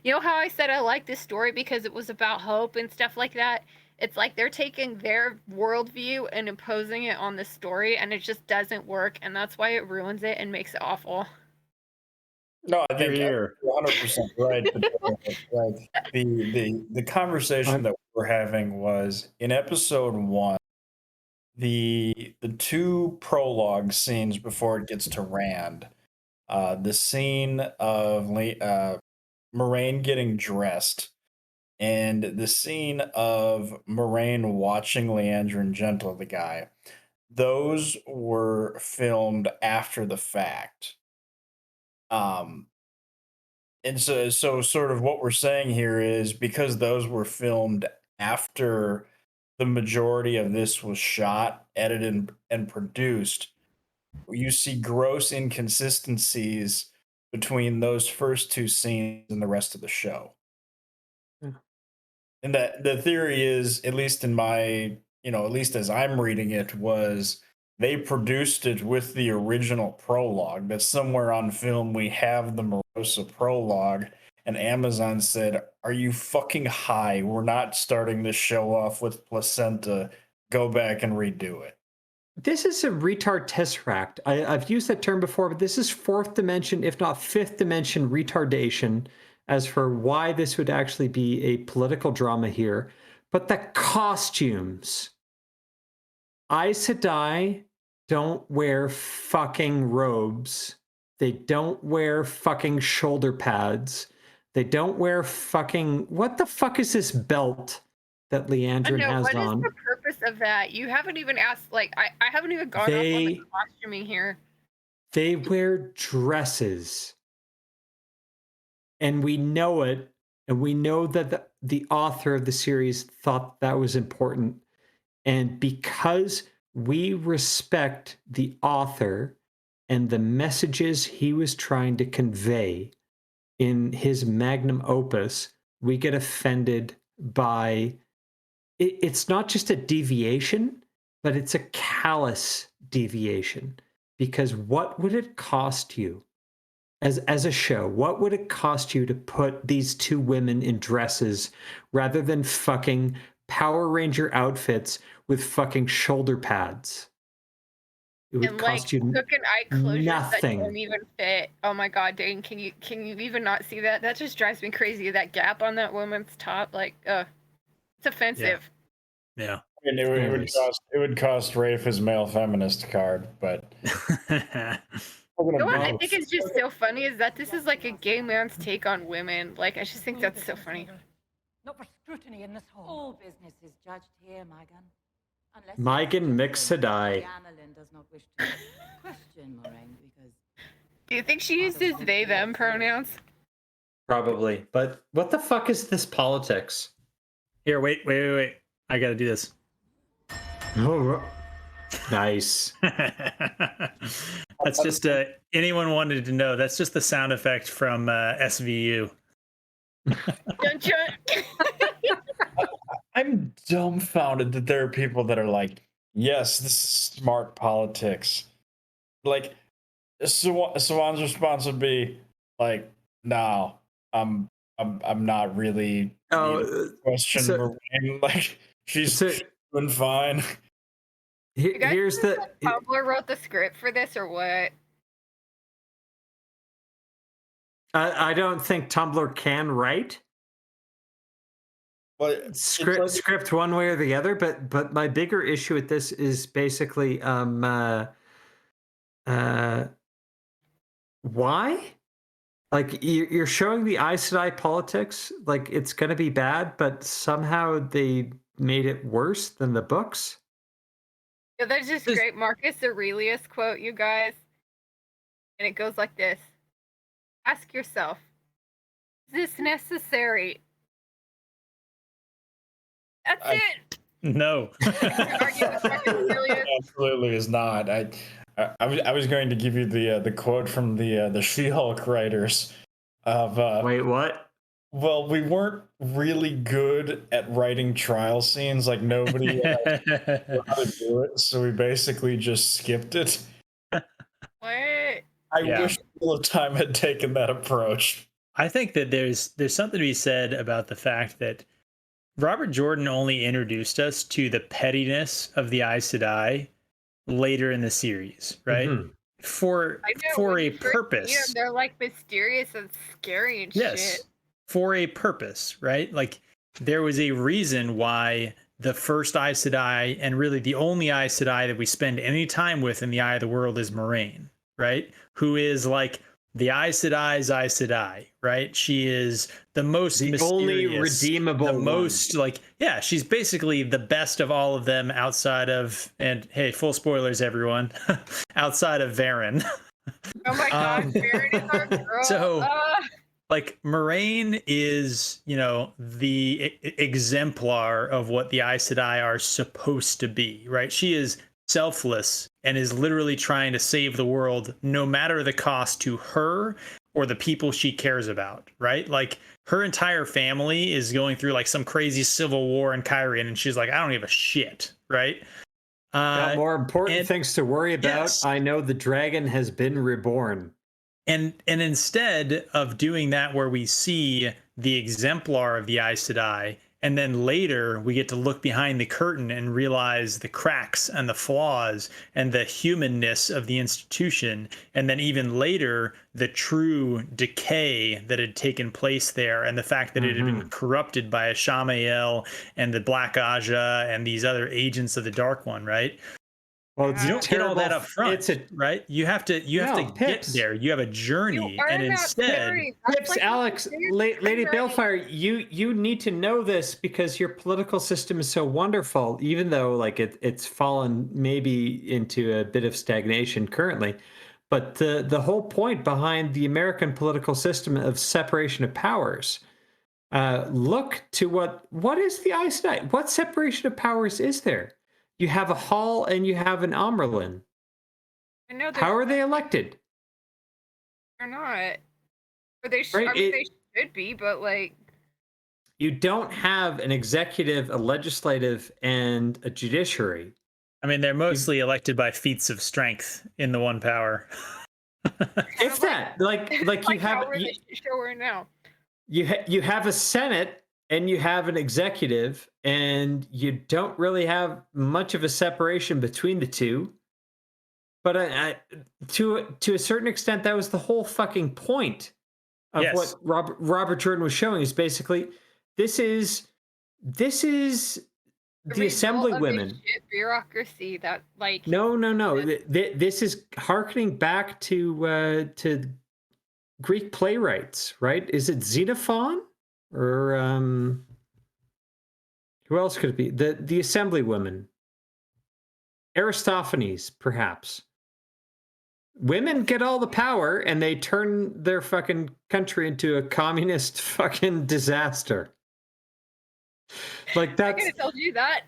You know how I said I like this story because it was about hope and stuff like that? It's like they're taking their worldview and imposing it on the story, and it just doesn't work, and that's why it ruins it and makes it awful. No, I think Here. you're 100% right. Like the conversation that we're having was in episode 1. The two prologue scenes before it gets to Rand, the scene of Moraine getting dressed, and the scene of Moraine watching Leandrin Gentle, the guy, those were filmed after the fact. And so sort of what we're saying here is because those were filmed after the majority of this was shot, edited, and produced, you see gross inconsistencies between those first two scenes and the rest of the show. Yeah. And that the theory is, at least in my, at least as I'm reading it, was they produced it with the original prologue. That somewhere on film we have the Morosa prologue, and Amazon said, "Are you fucking high? We're not starting this show off with placenta. Go back and redo it." This is a retard tesseract. I've used that term before, but this is fourth dimension, if not fifth dimension retardation as for why this would actually be a political drama here. But the costumes. Aes Sedai don't wear fucking robes. They don't wear fucking shoulder pads. They don't wear fucking... What the fuck is this belt that Leandrin has what on? What is the purpose of that? You haven't even asked, like, I haven't even gone off on the costuming here. They wear dresses. And we know it. And we know that the author of the series thought that was important. And because we respect the author and the messages he was trying to convey in his magnum opus, we get offended by it. It's not just a deviation, but it's a callous deviation. Because what would it cost you as a show? What would it cost you to put these two women in dresses rather than fucking Power Ranger outfits with fucking shoulder pads? It would cost you fucking eye closures nothing. That don't even fit. Oh my god, Dane, can you even not see that? That just drives me crazy. That gap on that woman's top, like, it's offensive. Yeah. I mean, it would cost Rafe his male feminist card, but You know what I think is just so funny is that this is like a gay man's take on women. Like, I just think that's so funny. Not for scrutiny in this hall. All business is judged here, Megan. Megan Mixedai. Does not wish to question Moraine because... Do you think she uses they them pronouns? Probably. But what the fuck is this politics? Here, wait. I gotta do this. Oh, nice. That's just anyone wanted to know. That's just the sound effect from SVU. Dun, dun. I'm dumbfounded that there are people that are like, yes, this is smart politics. Like, Sawan's response would be like, no, I'm not really question Moraine. Like, she's doing fine. Here's the Tumblr wrote the script for this or what? I don't think Tumblr can write. But script one way or the other, but my bigger issue with this is basically Why? Like you're showing the Aes Sedai politics, like it's going to be bad, but somehow they made it worse than the books. Yeah, there's this great Marcus Aurelius quote, you guys, and it goes like this: "Ask yourself, is this necessary?" That's it. No. Argue with Marcus Aurelius. Absolutely is not. I was going to give you the quote from the She-Hulk writers of Wait, what? well, we weren't really good at writing trial scenes, like nobody knew how to do it, so we basically just skipped it. What? I wish Wheel of Time had taken that approach. I think that there's something to be said about the fact that Robert Jordan only introduced us to the pettiness of the Aes Sedai later in the series, right? Mhm. For a purpose. Yeah, they're like mysterious and scary and shit. For a purpose, right? Like there was a reason why the first Aes Sedai and really the only Aes Sedai that we spend any time with in the Eye of the World is Moraine, right? Who is like the Aes Sedai's Aes Sedai, right? She is the most The mysterious, only redeemable the one. most like, yeah, she's basically the best of all of them outside of, and hey, full spoilers, everyone, outside of Varen. Oh my god, Varen is our girl. So, like, Moraine is, you know, the exemplar of what the Aes Sedai are supposed to be, right? She is selfless and is literally trying to save the world no matter the cost to her or the people she cares about, right? Like her entire family is going through like some crazy civil war in Kyrian and she's like, I don't give a shit, right? Got more important things to worry about. Yes. I know the dragon has been reborn. And instead of doing that where we see the exemplar of the Aes Sedai, and then later we get to look behind the curtain and realize the cracks and the flaws and the humanness of the institution, and then even later the true decay that had taken place there and the fact that it had been corrupted by Ashamael and the Black Aja and these other agents of the Dark One, right? Well, You don't get all that up front, right? You have to get there. You have a journey, and instead, Pips, like Alex, Lady Balefire, you need to know this because your political system is so wonderful. Even though like it's fallen maybe into a bit of stagnation currently, but the whole point behind the American political system of separation of powers. Look to what is the Aes Sedai? What separation of powers is there? You have a Hall and you have an Amyrlin. How are they elected? They're not. Or they I mean, they should be, but like you don't have an executive, a legislative, and a judiciary. I mean, they're mostly elected by feats of strength in the one power. If that, like you have, show right now. You have a Senate and you have an executive, and you don't really have much of a separation between the two. But to a certain extent, that was the whole fucking point of what Robert Jordan was showing. Is basically this is the Assemblywomen bureaucracy that like no. This is harkening back to Greek playwrights, right? Is it Xenophon? Or who else could it be? The Assemblywomen. Aristophanes, perhaps. Women get all the power and they turn their fucking country into a communist fucking disaster. Like that's. I could have told you that.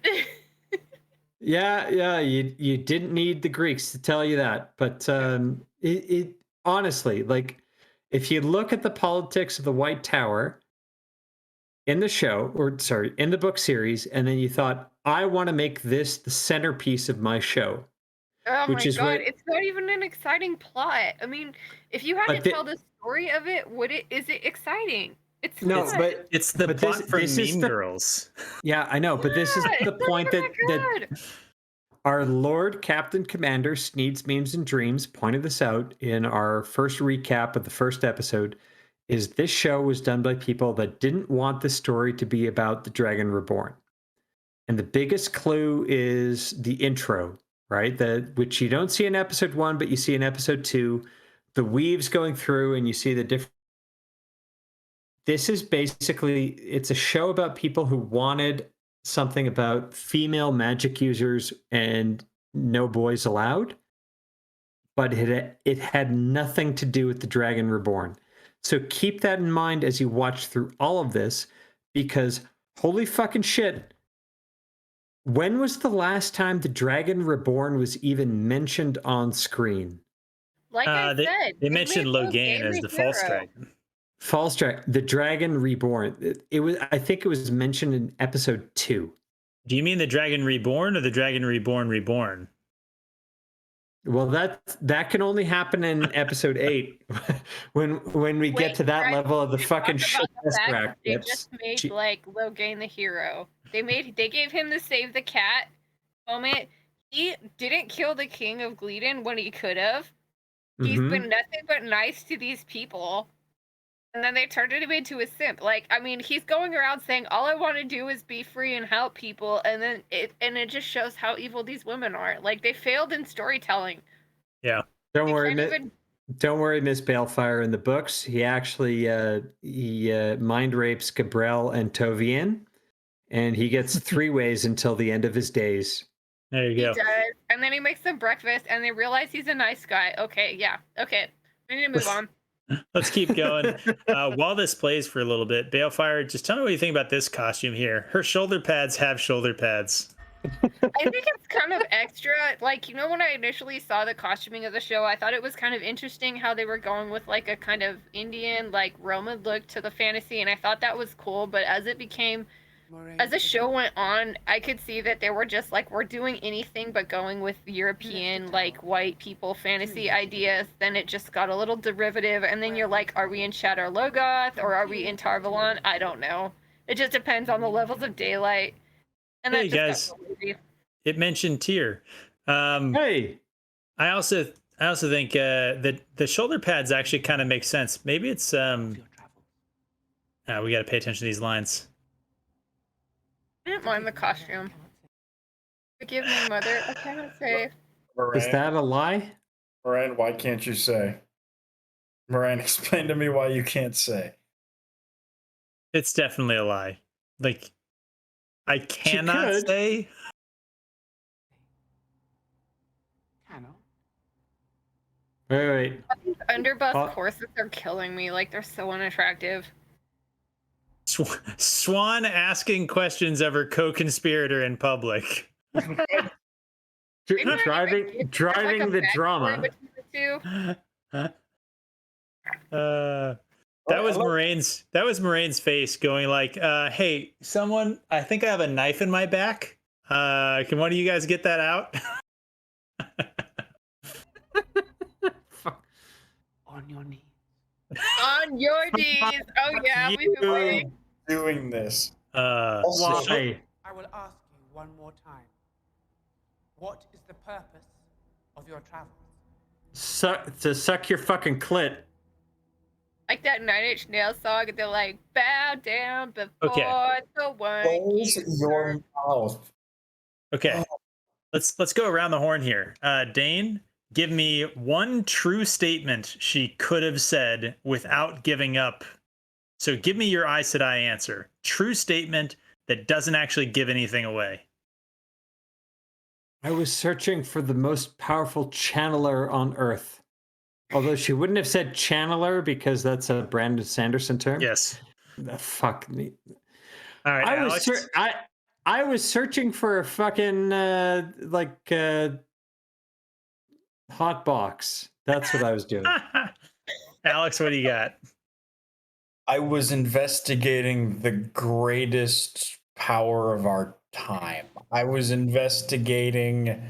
Yeah, you didn't need the Greeks to tell you that, but it honestly, like, if you look at the politics of the White Tower in the show, or sorry, in the book series, and then you thought, I want to make this the centerpiece of my show. Oh my god, it's not even an exciting plot. I mean, if you had to tell the story of it, is it exciting? It's not. But it's the plot for Mean Girls. Yeah, I know, but this is the point that our Lord Captain Commander Sneeds, Memes, and Dreams pointed this out in our first recap of the first episode, is this show was done by people that didn't want the story to be about the Dragon Reborn. And the biggest clue is the intro, right? Which you don't see in episode 1, but you see in episode 2. the weaves going through, and you see the different. This is basically, it's a show about people who wanted something about female magic users and no boys allowed, but it had nothing to do with the Dragon Reborn. So keep that in mind as you watch through all of this, because holy fucking shit, when was the last time the Dragon Reborn was even mentioned on screen? Like I said, they mentioned made Logain as the false hero. dragon. False Dragon, the Dragon Reborn. It was, I think it was mentioned in episode 2. Do you mean the Dragon Reborn or the Dragon Reborn? Well, that can only happen in episode 8 when we get to that Brad, level of the we fucking talked shit. about the fact they just made like Logain the hero. They gave him the save the cat moment. He didn't kill the king of Gleeden when he could have. He's been nothing but nice to these people. And then they turned him into a simp. Like, I mean, he's going around saying, all I want to do is be free and help people. And then it just shows how evil these women are. Like, they failed in storytelling. Yeah. Don't worry, Miss Balefire. In the books, he actually mind rapes Gabrel and Tovian, and he gets 3 ways until the end of his days. There you go. He does. And then he makes them breakfast, and they realize he's a nice guy. Okay, yeah. Okay. We need to move on. Let's keep going. While this plays for a little bit, Balefire, just tell me what you think about this costume here. Her shoulder pads have shoulder pads. I think it's kind of extra. Like, you know, when I initially saw the costuming of the show, I thought it was kind of interesting how they were going with like a kind of Indian, like Roman look to the fantasy, and I thought that was cool. But as the show went on, I could see that they were just like, we're doing anything but going with European, like white people fantasy ideas. Then it just got a little derivative, and then you're like, are we in Shadar Logoth or are we in Tarvalon? I don't know. It just depends on the levels of daylight. And hey guys, it mentioned Tyr. Hey, I also think that the shoulder pads actually kind of make sense. Maybe it's we got to pay attention to these lines. I didn't mind the costume. Forgive me, mother. I cannot say. Is that a lie? Moraine, why can't you say? Moraine, explain to me why you can't say. It's definitely a lie. Like, I cannot say. Wait. These underbust corsets are killing me. Like, they're so unattractive. Swan asking questions of her co-conspirator in public. driving the drama. That was Moraine's face going like, hey, someone, I think I have a knife in my back. Can one of you guys get that out? On your knees. On your knees. Oh yeah, we've been waiting. Doing this. Why? I will ask you one more time. What is the purpose of your travels? To suck your fucking clit. Like that 9 Inch Nails song, they're like, bow down before the one. Close your mouth. Okay. Let's go around the horn here. Dane, give me one true statement she could have said without giving up. So give me your Aes Sedai answer. True statement that doesn't actually give anything away. I was searching for the most powerful channeler on Earth. Although she wouldn't have said channeler because that's a Brandon Sanderson term. Yes. Fuck me. All right, Alex. I was searching for a fucking hot box. That's what I was doing. Alex, what do you got? I was investigating the greatest power of our time. I was investigating,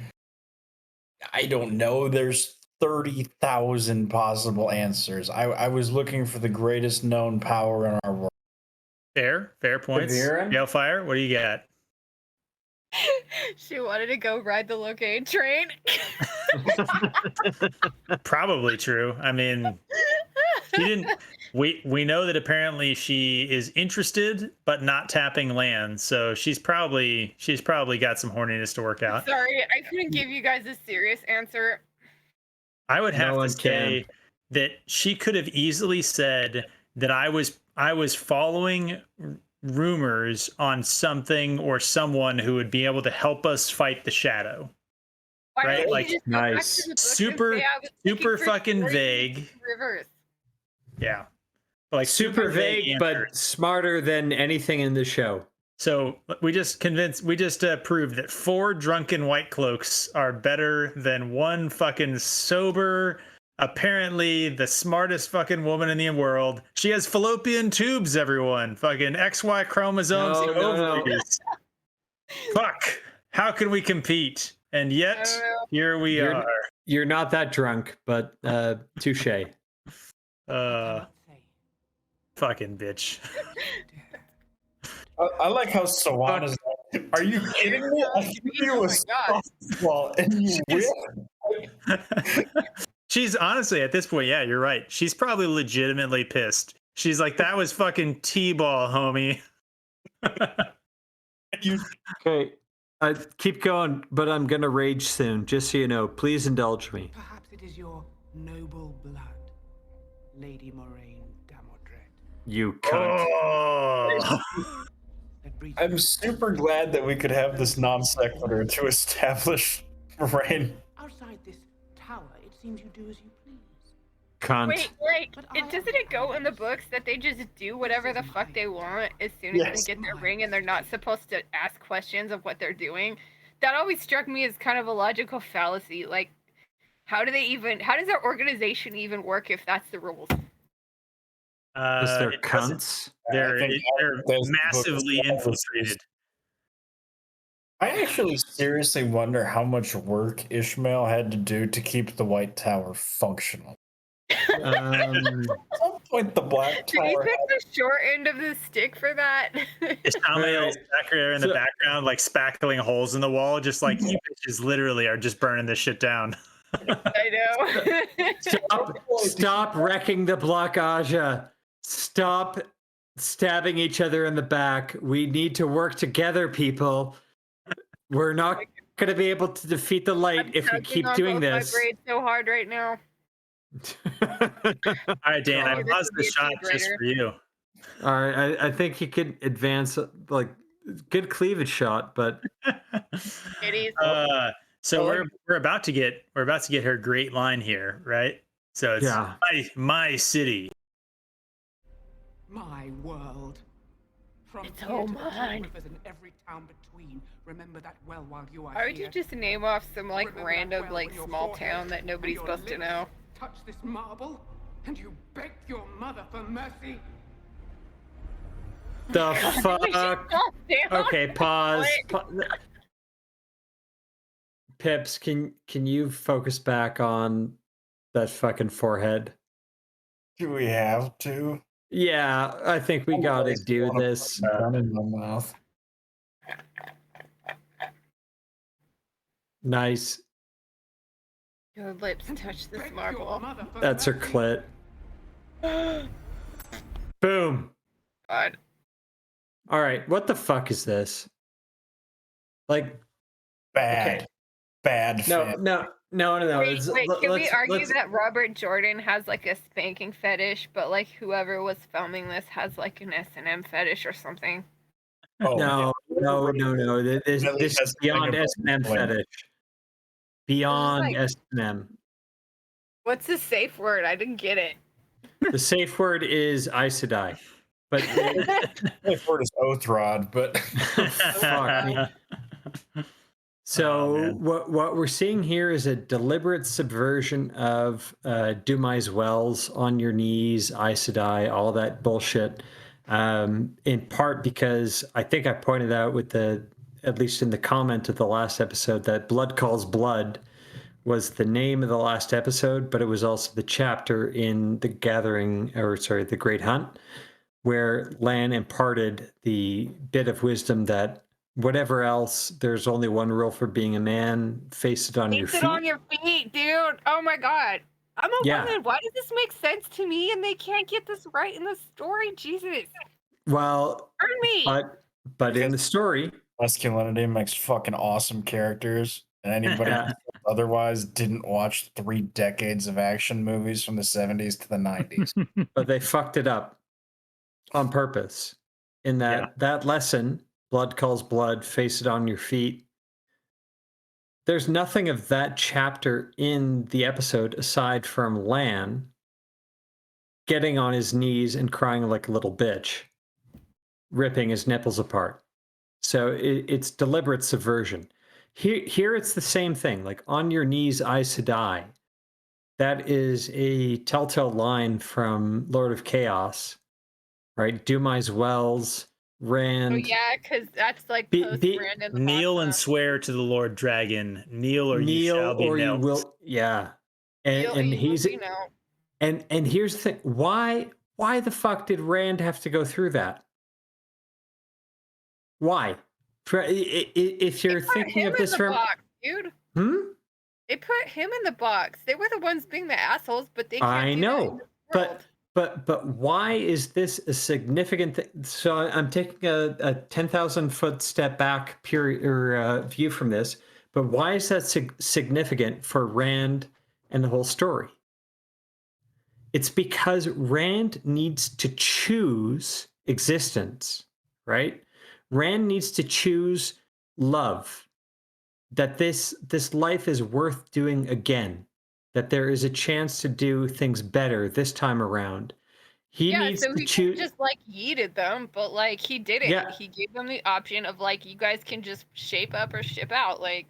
I don't know, there's 30,000 possible answers. I was looking for the greatest known power in our world. Fair points. Balefire, what do you got? She wanted to go ride the Logain train. Probably true. I mean, she didn't. We know that apparently she is interested, but not tapping land. So she's probably got some horniness to work out. Sorry, I couldn't give you guys a serious answer. I would have to say that she could have easily said that I was following rumors on something or someone who would be able to help us fight the shadow. Why Right, don't like, you just go back nice. to the book Super- and say, I was looking super for fucking stories vague. in Rivers. Yeah. Like Super vague, answers. but smarter than anything in the show. So we just proved that 4 drunken white cloaks are better than one fucking sober, apparently the smartest fucking woman in the world. She has fallopian tubes, everyone. Fucking XY chromosomes, No, and no, no. ovaries. Fuck. How can we compete? And yet, I don't know. here we You're- are. You're not that drunk, but touche. I cannot say. Fucking bitch. I like how Sawan is like, are you kidding me? I gave you Oh a my God. softball and you whiff. She's honestly at this point, yeah, you're right. She's probably legitimately pissed. She's like, that was fucking T-ball, homie. You Okay, keep going, but I'm gonna rage soon. Just so you know, please indulge me. Perhaps it is your noble blood, Lady Moraine Damodred, You cunt. Oh. that breeds I'm super glad that we could have this non sequitur to establish Rain. outside this tower. It seems you do as you please. Cunt. Wait, like, But I doesn't it go in the books that they just do whatever the fuck they want as soon as Yes. they get their ring and they're not supposed to ask questions of what they're doing? That always struck me as kind of a logical fallacy. Like, how does their organization even work if that's the rules? Because they're It doesn't- cunts. They're I think they're that's the book massively establishes. infiltrated. I actually seriously wonder how much work Ishmael had to do to keep the White Tower functional. Um, At some point, the Black Did he Tower. pick the short end of the stick for that? Is Samael Right. back there in the So- background, like spackling holes in the wall, just like you bitches literally are just burning this shit down. I know. stop wrecking the blockage. Stop stabbing each other in the back. We need to work together, people. We're not going to be able to defeat the light if we Tugging keep on doing both this. My braids so hard right now. All right, Dan, I God. This paused would be the a shot deep just writer. for you. All right, I think you could advance, like, good cleavage shot, but Kitties. So I like- we're about to get her great line here, right? So it's Yeah. my city. My world. From It's here all to the tall mine. rivers in every town between. Remember that well while you are Why would here. you just name off some like Remember that random well like when your small forehead town that and nobody's your supposed to lips know? touch this marble, and you beg your mother for mercy. the We should fuck? calm down. Okay, pause. What? Pips, can you focus back on that fucking forehead? Do we have to? Yeah, I think we gotta do this. Gun in my mouth. Nice. Your lips touch this Beg your marble. mother for That's her mercy. clit. Boom. God. All right, what the fuck is this? Like, Bad. Okay. Bad no, fit. no. Wait, can we argue let's- that Robert Jordan has like a spanking fetish, but like whoever was filming this has like an S&M fetish or something? Oh, No. This Really is has beyond something S&M about fetish. Beyond like- S&M. What's the safe word? I didn't get it. The safe word is Aes Sedai. But the word is oath rod, but fuck me. So man. what we're seeing here is a deliberate subversion of Dumai's wells, on your knees, Aes Sedai, all that bullshit. In part because I think I pointed out at least in the comment of the last episode, that Blood Calls Blood was the name of the last episode, but it was also the chapter in the the Great Hunt, where Lan imparted the bit of wisdom that whatever else, there's only one rule for being a man: face it on your Face it feet. on your feet, dude. Oh my god. I'm a Yeah. woman. Why does this make sense to me and they can't get this right in the story? Jesus. Well, Burn me. but in the story, masculinity makes fucking awesome characters. And anybody Yeah. otherwise didn't watch 3 decades of action movies from the 70s to the 90s. But they fucked it up on purpose. In that lesson, blood calls blood, face it on your feet. There's nothing of that chapter in the episode aside from Lan getting on his knees and crying like a little bitch, ripping his nipples apart. So it's deliberate subversion. Here it's the same thing, like on your knees, Aes Sedai. That is a telltale line from Lord of Chaos, right? Dumai's Wells, Rand. Oh yeah, because that's like post Rand in the kneel and box, swear to the Lord Dragon. Kneel or you shall be or knelt. you will, yeah. And you he's will be knelt. and here's the thing: why the fuck did Rand have to go through that? Why? If you're thinking of this from, box, dude. They put him in the box. They were the ones being the assholes, but they can't I do know, that in this world. but why is this a significant thing? So I'm taking a 10,000 foot step back view from this. But why is that significant for Rand and the whole story? It's because Rand needs to choose existence, right? Rand needs to choose love. That this life is worth doing again, that there is a chance to do things better this time around. He needs so to he choose. just like yeeted them, but like he didn't. Yeah. He gave them the option of like, you guys can just shape up or ship out. Like,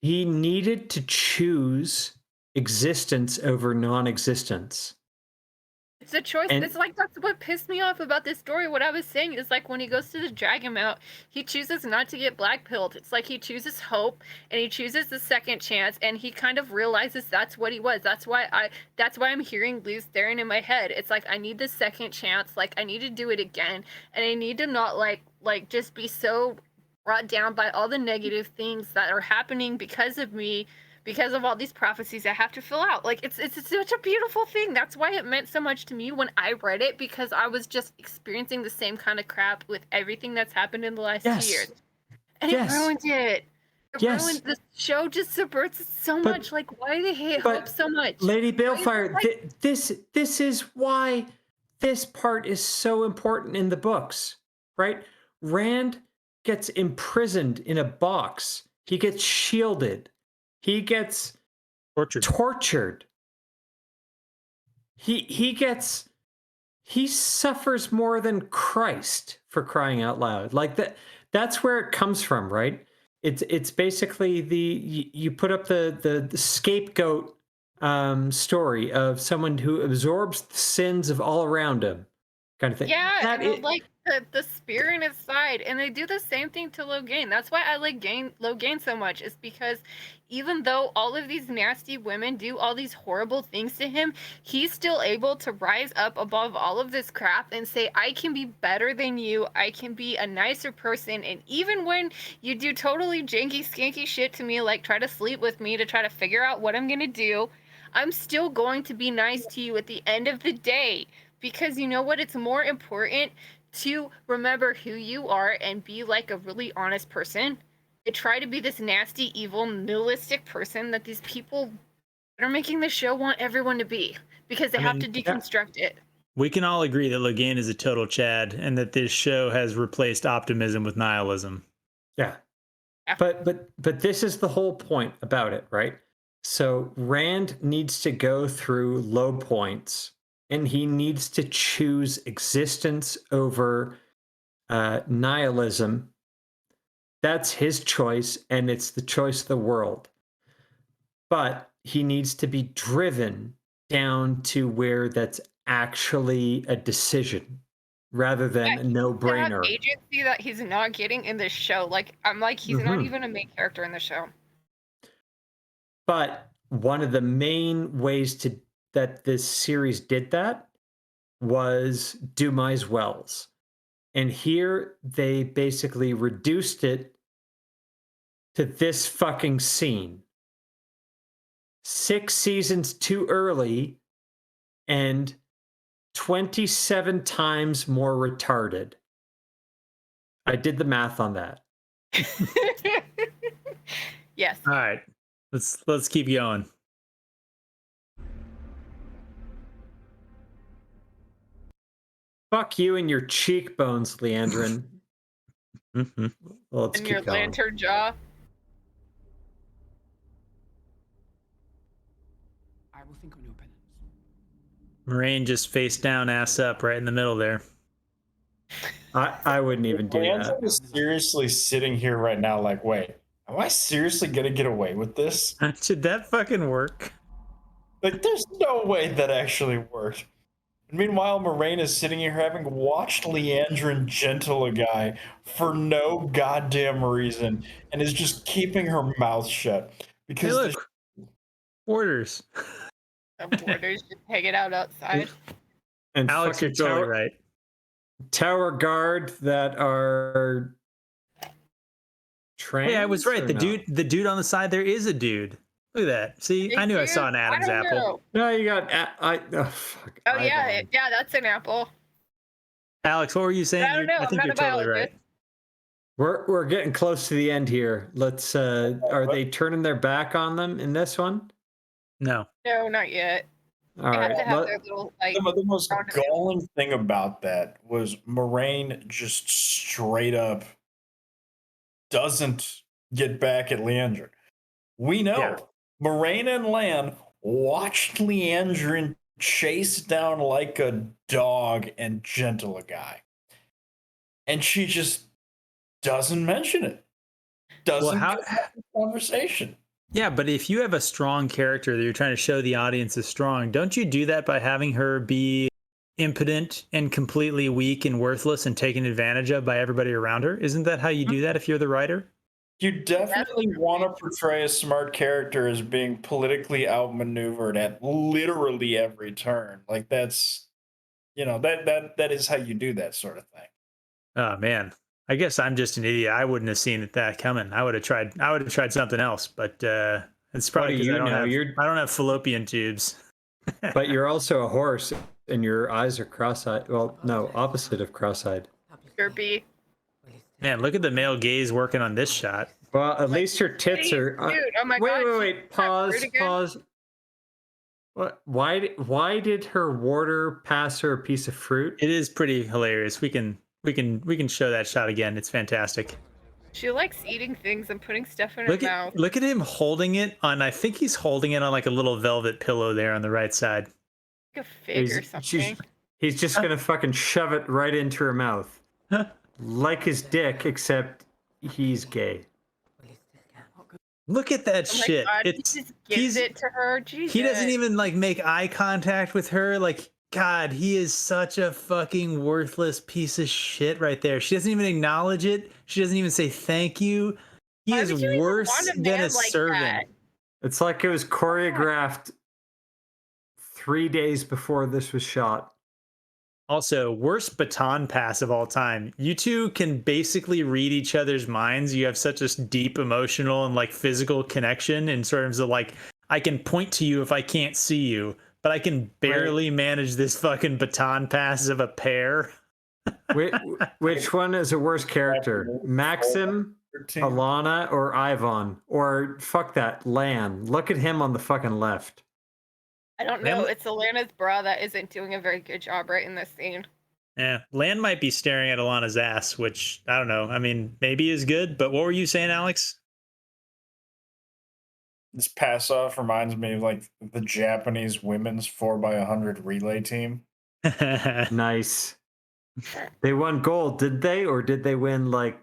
he needed to choose existence over non-existence. it's a choice. It's like, that's what pissed me off about this story. What I was saying is like, when he goes to the Dragon Mount, he chooses not to get black-pilled. It's like he chooses hope and he chooses the second chance, and he kind of realizes that's what he was. That's why I'm hearing Luz Theron in my head. It's like, I need the second chance. Like, I need to do it again, and I need to not like just be so brought down by all the negative things that are happening because of me, because of all these prophecies I have to fill out. Like, it's such a beautiful thing. That's why it meant so much to me when I read it, because I was just experiencing the same kind of crap with everything that's happened in the last 2 years. And it ruined it. It ruined the show, just subverts it so much. Like, why do they hate hope so much? Lady Balefire, this is why this part is so important in the books, right? Rand gets imprisoned in a box. He gets shielded. He gets tortured. He suffers more than Christ, for crying out loud. Like that's where it comes from, right? It's basically you put up the scapegoat story of someone who absorbs the sins of all around him, kind of thing. Yeah, like the spear in his side, and they do the same thing to Logain. That's why I like Logain so much, is because even though all of these nasty women do all these horrible things to him, he's still able to rise up above all of this crap and say, I can be better than you, I can be a nicer person, and even when you do totally janky, skanky shit to me, like try to sleep with me to try to figure out what I'm gonna do, I'm still going to be nice to you at the end of the day. Because you know what? It's more important to remember who you are and be like a really honest person. To try to be this nasty, evil, nihilistic person that these people that are making the show want everyone to be. Because they have to deconstruct it. We can all agree that Logain is a total Chad, and that this show has replaced optimism with nihilism. Yeah. But this is the whole point about it, right? So Rand needs to go through low points, and he needs to choose existence over nihilism. That's his choice, and it's the choice of the world. But he needs to be driven down to where that's actually a decision rather than a no-brainer. Agency that he's not getting in this show. Like, I'm like, he's not even a main character in the show. But one of the main ways that this series did that was Dumai's Wells. And here they basically reduced it to this fucking scene. 6 seasons too early and 27 times more retarded. I did the math on that. Yes. All right. Let's keep going. Fuck you and your cheekbones, Leandrin. Mhm. Well, let's And keep your going. lantern jaw. I will think on your penance. Moraine just face down, ass up, right in the middle there. I wouldn't even do Leandrin that. is seriously sitting here right now, like, wait, am I seriously gonna get away with this? Should that fucking work? Like, there's no way that actually worked. And meanwhile, Moraine is sitting here having watched Leandrin gentle a guy for no goddamn reason and is just keeping her mouth shut. Hey, Because look, orders. The borders just hanging out outside. And Alex, you're fucking totally right. tower guard that are trans. Hey, I was right. or The no? dude on the side there is a dude. Look at that. See, I knew I saw an Adam's don't apple. know. No, you got fuck. Oh yeah, Ivan. yeah, that's an apple. Alex, what were you saying? I don't know. I I'm think not you're a totally biologist. right. We're getting close to the end here. Let's are they turning their back on them in this one? No. No, not yet. All They have right. to have their little like. the most roundabout. galling thing about that was Moraine just straight up doesn't get back at Leandrin. We know Yeah. Moraine and Lan watched Leandrin chase down like a dog and gentle a guy. And she just doesn't mention it. Doesn't how- have the conversation. Yeah, but if you have a strong character that you're trying to show the audience is strong, don't you do that by having her be impotent and completely weak and worthless and taken advantage of by everybody around her? Isn't that how you do that if you're the writer? You definitely want to portray a smart character as being politically outmaneuvered at literally every turn. Like that's, that is how you do that sort of thing. Oh man, I guess I'm just an idiot. I wouldn't have seen that coming. I would have tried something else. But it's probably do because you I don't know? have I don't have fallopian tubes. But you're also a horse, and your eyes are cross-eyed. Well, no, opposite of cross-eyed. Derpy. Man, look at the male gaze working on this shot. Well, at least your tits Dude, are. oh my wait, god. wait, she's wait! that Pause, rude again? pause. What? Why did her warder pass her a piece of fruit? It is pretty hilarious. We can show that shot again. It's fantastic. She likes eating things and putting stuff in her mouth. Look at him holding it on. I think he's holding it on like a little velvet pillow there on the right side. Like a fig or He's- something. He's just gonna fucking shove it right into her mouth, like his dick, except he's gay. Look at that Oh my shit. god, he It's just gives it to her. Jesus. he doesn't even like make eye contact with her. Like, God, he is such a fucking worthless piece of shit right there. She doesn't even acknowledge it. She doesn't even say thank you. He Why is would you even worse want a than man a like servant. that? It's like it was choreographed 3 days before this was shot. Also, worst baton pass of all time. You two can basically read each other's minds. You have such a deep emotional and like physical connection in terms of like, I can point to you if I can't see you, but I can barely manage this fucking baton pass of a pair. Which one is a worse character? Maxim, Alana, or Ivan? Or fuck that, Lan. Look at him on the fucking left. I don't know. It's Alana's bra that isn't doing a very good job right in this scene. Yeah, Lan might be staring at Alana's ass, which I don't know. I mean, maybe is good, but what were you saying, Alex? This pass off reminds me of like the Japanese women's 4x100 relay team. Nice. They won gold, did they? Or did they win like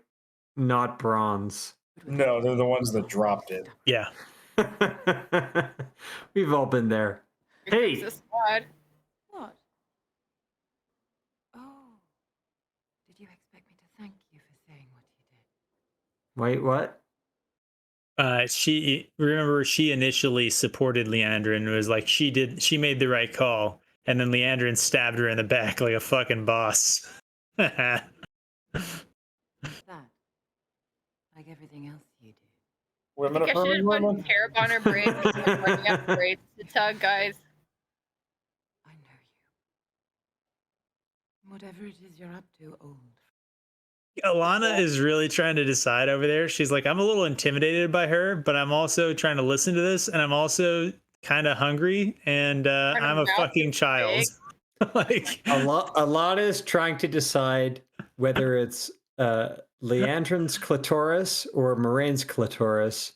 not bronze? No, they're the ones that dropped it. Yeah. We've all been there. Here Hey! comes the squad. What? Oh. Did you expect me to thank you for saying what you did? Wait, what? She initially supported Leandrin and was like she made the right call, and then Leandrin stabbed her in the back like a fucking boss. That, like everything else you do. Women I should have affirming put women. hair on her braids. Bringing up braids to tug, guys. I know you. Whatever it is you're up to, old. Alana is really trying to decide over there. She's like, I'm a little intimidated by her, but I'm also trying to listen to this, and I'm also kind of hungry, and I'm a mouth fucking is child. Like, Alana is trying to decide whether it's Leandrin's clitoris or Moraine's clitoris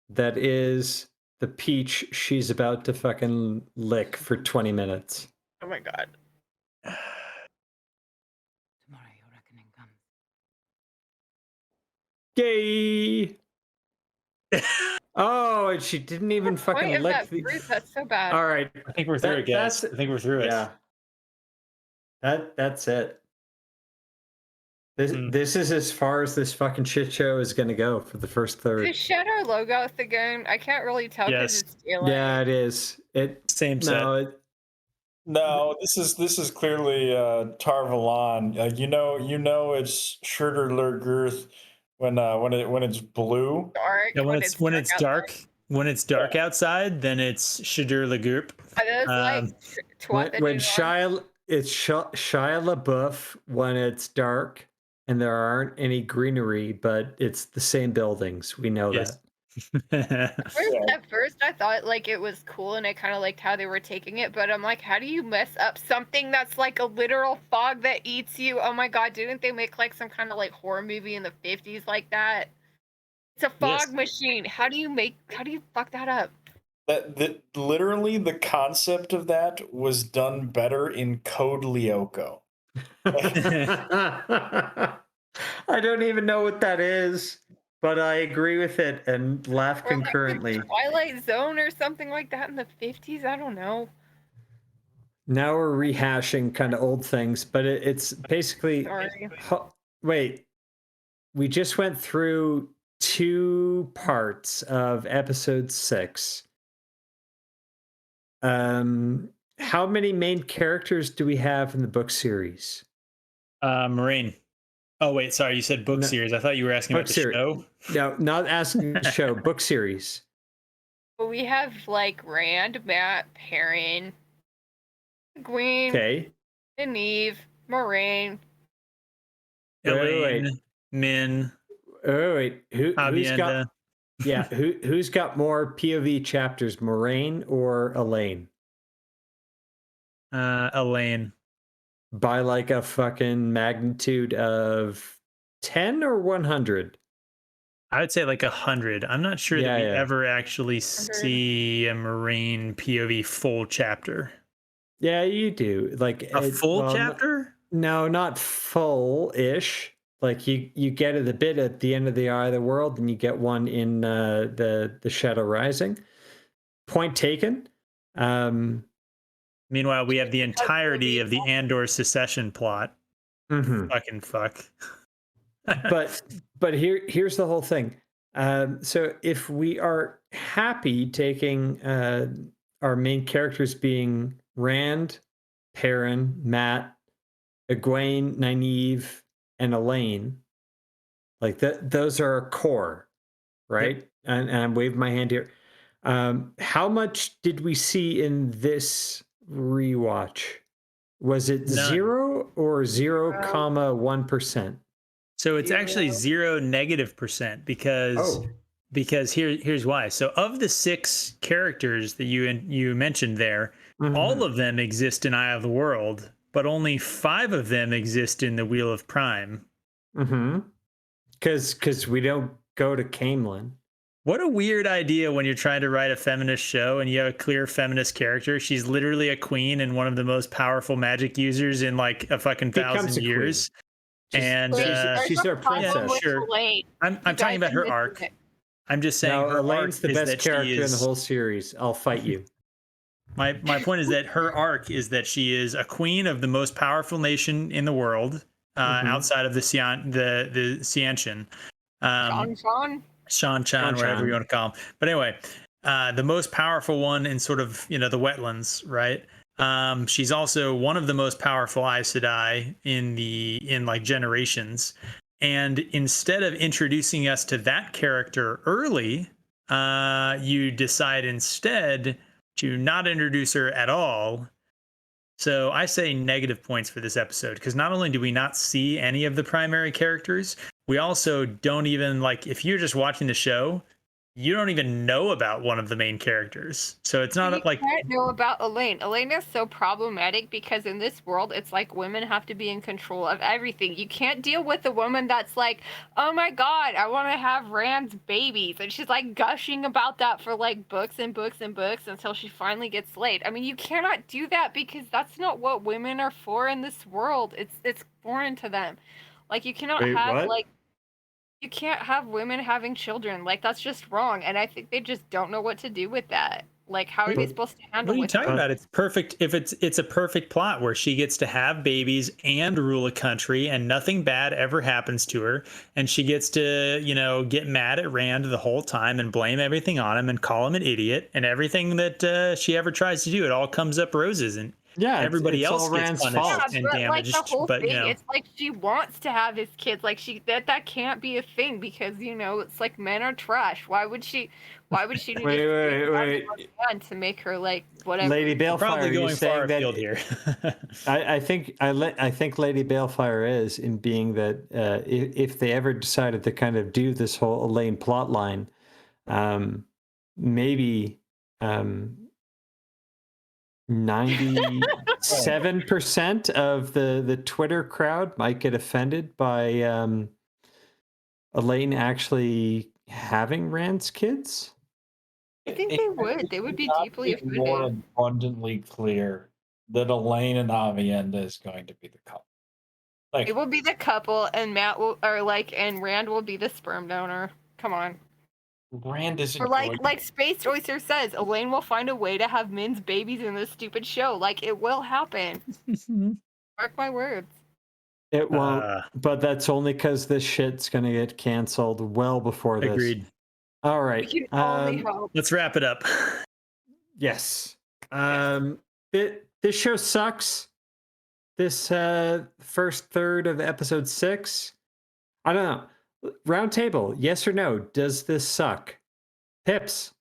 that is the peach she's about to fucking lick for 20 minutes. Oh my god. Tomorrow your reckoning comes. Gay. Oh, and she didn't even What's the point fucking of lick that the. fruit? That's so bad. All right, I think we're through it, guys. I think we're through it. Yeah. That's it. This is as far as this fucking shit show is gonna go for the first third. Is Shadow logo again? I can't really tell because Yes. it's daylight. Yeah, it is. Same set. No, this is clearly Tarvalon. It's Schurter Girth when it's blue. Dark. Yeah, when it's dark, outside. when it's dark outside, then it's Shadur Lagoop. Are those like twat When Shia LaBeouf when it's dark and there aren't any greenery, but it's the same buildings. We know Yes. that. At first, I thought like it was cool, and I kind of liked how they were taking it. But I'm like, how do you mess up something that's like a literal fog that eats you? Oh my god! Didn't they make like some kind of like horror movie in the 50s like that? It's a fog machine. How do you fuck that up? That literally the concept of that was done better in Code Lyoko. I don't even know what that is, but I agree with it and laugh Or like concurrently. the Twilight Zone or something like that in the 50s. I don't know. Now we're rehashing kind of old things, but it's basically. Sorry. Wait, we just went through 2 parts of episode 6. How many main characters do we have in the book series? Moraine. Oh wait, sorry, you said book series. I thought you were asking about the show. No, not asking the show. Book series. Well, we have like Rand, Matt, Perrin, Gwen, Okay. Nynaeve, Moraine, Elaine, Min. Oh wait, who's got? Avienda. Yeah, who's got more POV chapters, Moraine or Elaine? Elaine. By like a fucking magnitude of 10 or 100? I would say like 100. I'm not sure that we ever actually see a Moraine POV full chapter. Yeah, you do. Like a full chapter? No, not full-ish. Like you get it a bit at the end of the Eye of the World, and you get one in the Shadow Rising. Point taken. Meanwhile, we have the entirety of the Andor secession plot. Fucking fuck. but here's the whole thing. So if we are happy taking our main characters being Rand, Perrin, Matt, Egwene, Nynaeve, and Elaine, like those are our core, right? And I'm waving my hand here. How much did we see in this rewatch? Was it None. 0 or 0.1%? So it's actually 0% because here's why. So of the 6 characters that you mentioned there, all of them exist in Eye of the World, but only 5 of them exist in the Wheel of Prime. Because we don't go to Camelin. What a weird idea when you're trying to write a feminist show and you have a clear feminist character. She's literally a queen and one of the most powerful magic users in like a fucking 1,000 years. And she's our princess. Yeah, sure. I'm talking about her arc. I'm just saying her Elaine's arc the is best that character in the whole series. I'll fight you. My point is that her arc is that she is a queen of the most powerful nation in the world, outside of the Ciancian. Shan, whatever you want to call him. But anyway, the most powerful one in sort of, the wetlands, right? She's also one of the most powerful Aes Sedai in like generations. And instead of introducing us to that character early, you decide instead to not introduce her at all. So I say negative points for this episode because not only do we not see any of the primary characters, we also don't even like if you're just watching the show, you don't even know about one of the main characters. So it's You not like can't know about Elaine. Elaine is so problematic because in this world, it's like women have to be in control of everything. You can't deal with a woman that's like, oh my god, I want to have Rand's babies. And she's like gushing about that for like books and books and books until she finally gets laid. I mean, you cannot do that because that's not what women are for in this world. It's foreign to them. Like you cannot Wait, have what? like you can't have women having children. Like that's just wrong. And I think they just don't know what to do with that. Like how are they supposed to handle what are you with talking that? about? It's perfect if it's a perfect plot where she gets to have babies and rule a country and nothing bad ever happens to her and she gets to, get mad at Rand the whole time and blame everything on him and call him an idiot and everything that she ever tries to do, it all comes up roses and Yeah, everybody it's else all gets Rand's punished fault. Yeah, and but damaged. like the whole But thing, it's like she wants to have his kids. Like that can't be a thing because it's like men are trash. Why would she need Wait, to wait. to make her like whatever? Lady Balefire, probably are you going far saying that? afield here. I think Lady Balefire is in being that if they ever decided to kind of do this whole Elaine plot line, maybe 97% of the Twitter crowd might get offended by Elaine actually having Rand's kids. I think they would. They would be Not deeply be more offended. abundantly clear that Elaine and Avienda is going to be the couple. Like It will be the couple, and and Rand will be the sperm donor. Come on. Rand isn't Or going. like Space Oyster says, Elaine will find a way to have Min's babies in this stupid show. Like it will happen. Mark my words. It won't, but that's only because this shit's gonna get canceled well before this. Agreed. All We right. can only hope. Let's wrap it up. Yes. This show sucks. This first third of episode 6. I don't know. Round table, yes or no? Does this suck? Pips.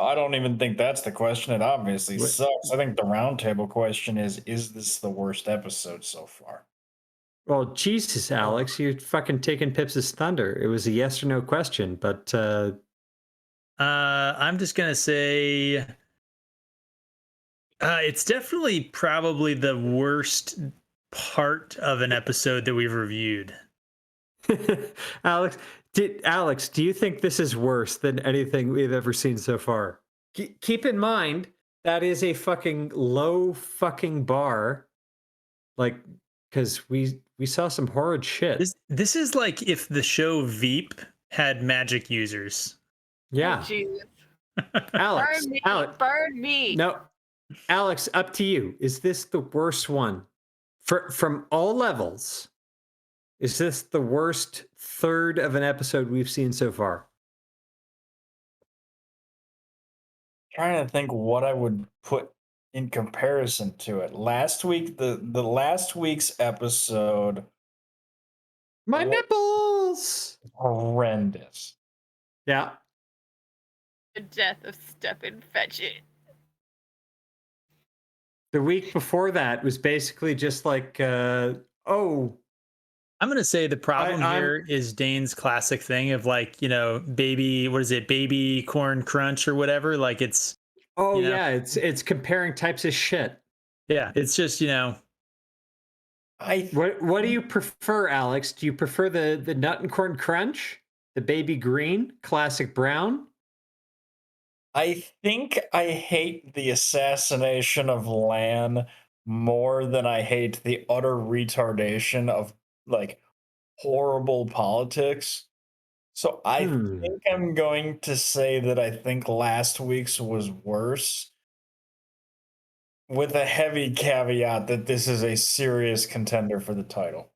I don't even think that's the question. It obviously What- sucks. I think the roundtable question is this the worst episode so far? Well, Jesus, Alex, you're fucking taking Pips' thunder. It was a yes or no question, but I'm just gonna say it's definitely probably the worst part of an episode that we've reviewed. Alex, do you think this is worse than anything we've ever seen so far? Keep in mind that is a fucking low fucking bar, like because we saw some horrid shit. This is like if the show Veep had magic users. Yeah, Oh, Jesus. Alex, Burn me. Alex, Burn me. no, Alex, up to you. Is this the worst one from all levels? Is this the worst third of an episode we've seen so far? Trying to think what I would put in comparison to it. Last week, the last week's episode, My nipples. horrendous. Yeah. The death of Stephen Fetchit. The week before that was basically just like, I'm gonna say the problem I'm- here is Dane's classic thing of like, baby, what is it, baby corn crunch or whatever. Like it's yeah, it's comparing types of shit. yeah, it's just What do you prefer, Alex? Do you prefer the nut and corn crunch, the baby green, classic brown? I think I hate the assassination of Lan more than I hate the utter retardation of like horrible politics. So I think I'm going to say that I think last week's was worse, with a heavy caveat that this is a serious contender for the title.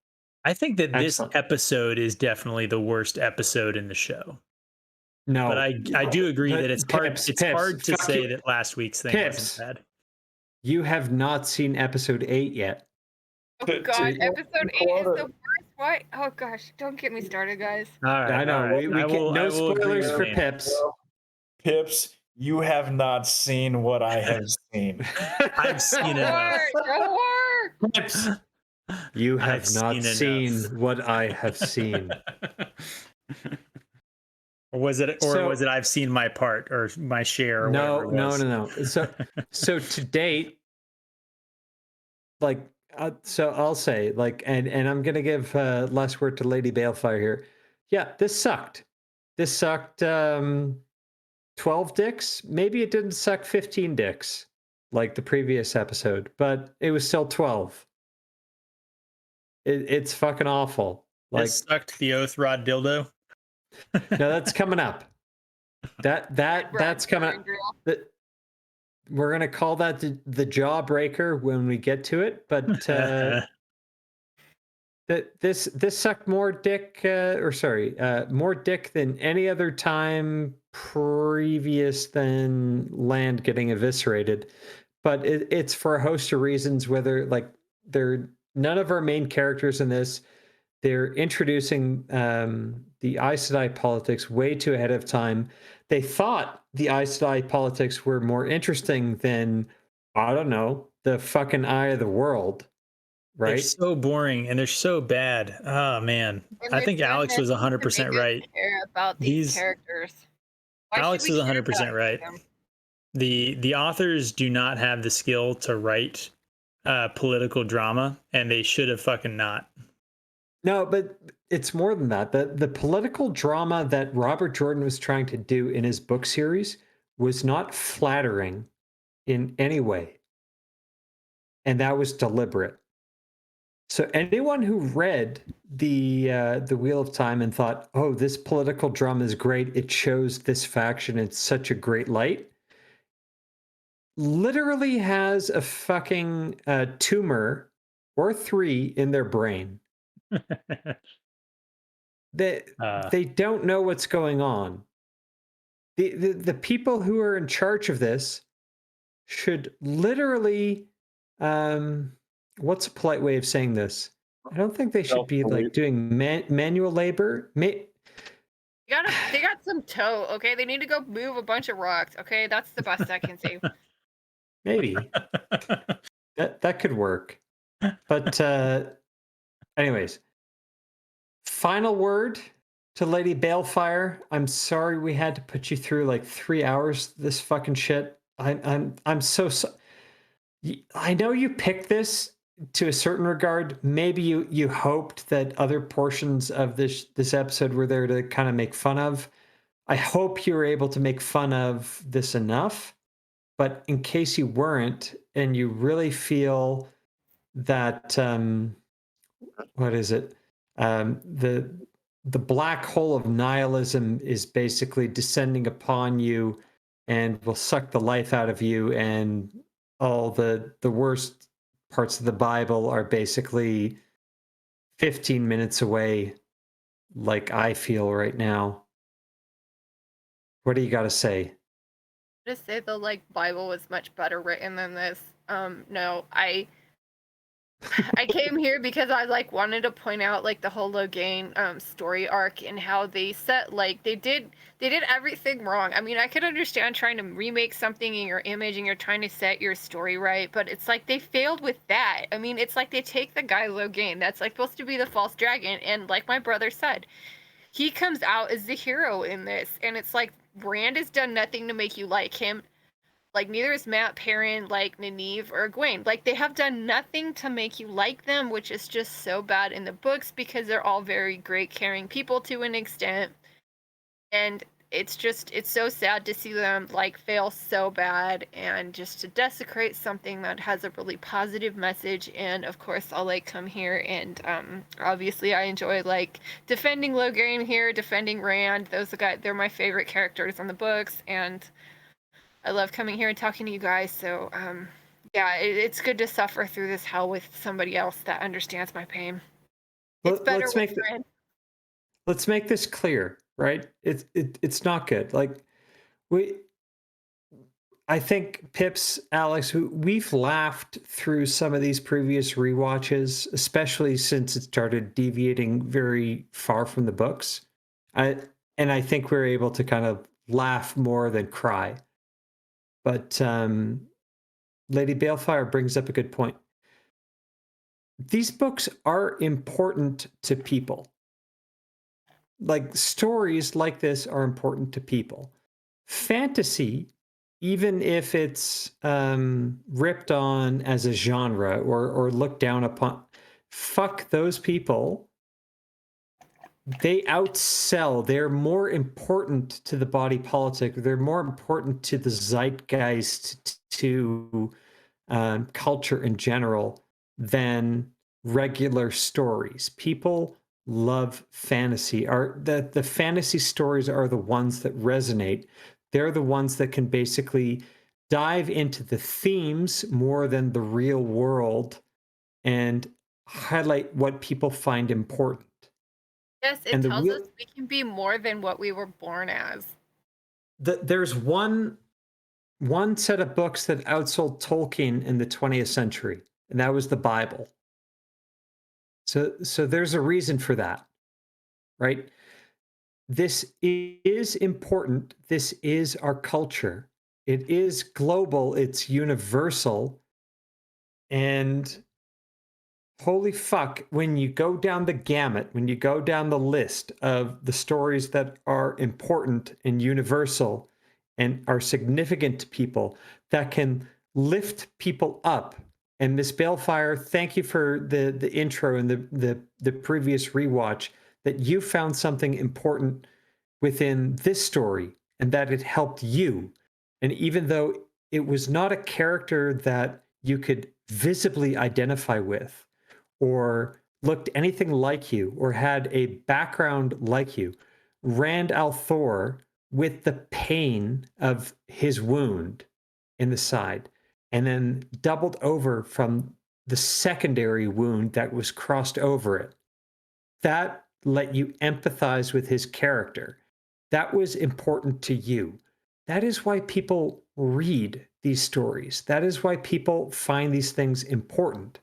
I think that this Excellent. episode is definitely the worst episode in the show. No, But I do agree that it's hard Pips, hard to fuck say you. that last week's thing Pips. wasn't bad. You have not seen episode 8 yet. Oh To- god, to- episode 8 is Quarter. the worst. Why? Oh gosh, don't get me started, guys. All right. I know. all right. We I can, will- I no will agree spoilers with for Dane. Pips. Pips, you have not seen what I have seen. I've seen Don't enough. worry, don't Pips, you have I've not seen seen enough. what I have seen. Or was it I've seen my part or my share or No, whatever it no, was? no, no. So to date, like, so I'll say, like, and I'm gonna give less word to Lady Balefire here. Yeah, this sucked. This sucked 12 dicks. Maybe it didn't suck 15 dicks like the previous episode, but it was still 12. It's fucking awful. Like, This sucked the oath rod dildo. no, that's coming up. That's coming up. That we're gonna call that the jawbreaker when we get to it, but this sucked more dick, more dick than any other time previous than land getting eviscerated. But it's for a host of reasons. Whether like they're none of our main characters in this, they're introducing the Aes Sedai politics way too ahead of time. They thought the Aes Sedai politics were more interesting than, I don't know, the fucking Eye of the World, They're right? so boring and they're so bad. Oh man. And I they're think doing Alex was nothing to make 100% us right. care about these These characters. Why should Alex we is care about 100% any of right. them? The authors do not have the skill to write political drama, and they should have fucking not. No, but it's more than that. The political drama that Robert Jordan was trying to do in his book series was not flattering in any way. And that was deliberate. So anyone who read the Wheel of Time and thought, "Oh, this political drama is great. It shows this faction in such a great light," literally has a fucking tumor or three in their brain. They they don't know what's going on. The people who are in charge of this should literally what's a polite way of saying this? I don't think they should be like doing manual labor. They got some toe, okay? They need to go move a bunch of rocks, okay? That's the best I can say. Maybe that could work. But anyways, final word to Lady Balefire. I'm sorry we had to put you through like 3 hours this fucking shit. I'm so I know you picked this to a certain regard. Maybe you hoped that other portions of this episode were there to kind of make fun of. I hope you were able to make fun of this enough. But in case you weren't, and you really feel that what is it? The black hole of nihilism is basically descending upon you and will suck the life out of you, and all the worst parts of the Bible are basically 15 minutes away, like I feel right now. What do you got to say? Just say the Bible was much better written than this. No, I came here because I wanted to point out the whole Logain story arc and how they set they did everything wrong. I mean, I could understand trying to remake something in your image and you're trying to set your story right, but it's they failed with that. I mean, it's they take the guy Logain that's supposed to be the false dragon, and like my brother said, he comes out as the hero in this, and it's Rand has done nothing to make you like him. Neither is Matt Perrin, Nynaeve, or Egwene. They have done nothing to make you like them, which is just so bad in the books because they're all very great, caring people to an extent. And it's so sad to see them, fail so bad and just to desecrate something that has a really positive message. And, of course, I'll, come here and, obviously I enjoy, defending Logain here, defending Rand. They're my favorite characters in the books, and I love coming here and talking to you guys. So, yeah, it's good to suffer through this hell with somebody else that understands my pain. It's better with Rand. Let's make this clear, right? It's not good. I think Pips, Alex, we've laughed through some of these previous rewatches, especially since it started deviating very far from the books. I think we're able to kind of laugh more than cry. But Lady Balefire brings up a good point. these books are important to people. Like stories like this are important to people. Fantasy, even if it's ripped on as a genre or looked down upon, fuck those people. They outsell. They're more important to the body politic. They're more important to the zeitgeist, to culture in general than regular stories. People love fantasy. The fantasy stories are the ones that resonate. They're the ones that can basically dive into the themes more than the real world and highlight what people find important. Yes, it And the tells real us we can be more than what we were born as. there's one set of books that outsold Tolkien in the 20th century, and that was the Bible. So there's a reason for that, right? This is important. This is our culture. It is global. It's universal. And holy fuck, when you go down the gamut, when you go down the list of the stories that are important and universal and are significant to people, that can lift people up. And Miss Balefire, thank you for the intro and the previous rewatch, that you found something important within this story and that it helped you. And even though it was not a character that you could visibly identify with, or looked anything like you, or had a background like you, Rand al'Thor, with the pain of his wound in the side, and then doubled over from the secondary wound that was crossed over it, that let you empathize with his character. That was important to you. That is why people read these stories. That is why people find these things important.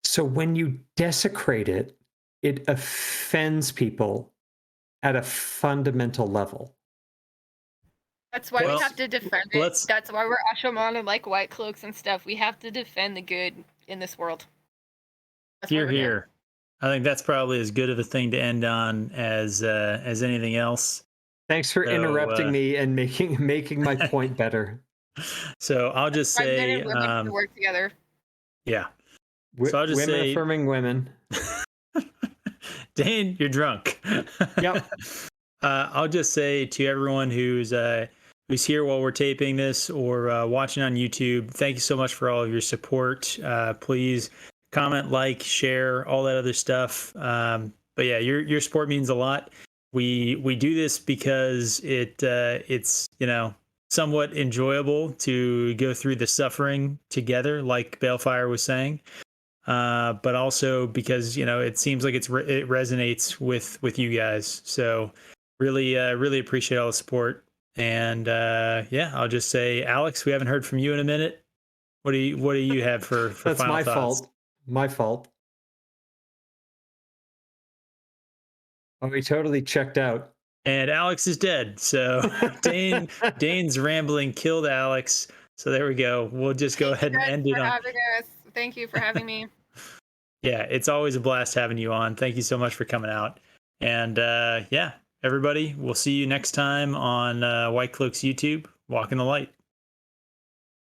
So when you desecrate it, it offends people at a fundamental level. That's why Well, we have to defend it. let's- That's why we're Ashaman and like white cloaks and stuff. We have to defend the good in this world. That's why Here, we're here. here. I think that's probably as good of a thing to end on as anything else. Thanks for So, interrupting me and making my point better. So I'll just Men say, and women can work together. yeah. So I'll just Women say, affirming women. Dane, you're drunk. Yep. I'll just say to everyone who's here while we're taping this or watching on YouTube, thank you so much for all of your support. Please comment, like, share, all that other stuff. But yeah, your support means a lot. We do this because it's somewhat enjoyable to go through the suffering together, like Balefire was saying. But also because it seems like it resonates with you guys. So really appreciate all the support. And yeah, I'll just say, Alex, we haven't heard from you in a minute. What do you have for That's final my thoughts? fault. My fault. Oh, we totally checked out. And Alex is dead. So Dane's rambling killed Alex. So there we go. We'll just go ahead and end it on. Thank you for having me. Yeah, it's always a blast having you on. Thank you so much for coming out. And yeah, everybody, we'll see you next time on White Cloak's YouTube, Walk in the Light.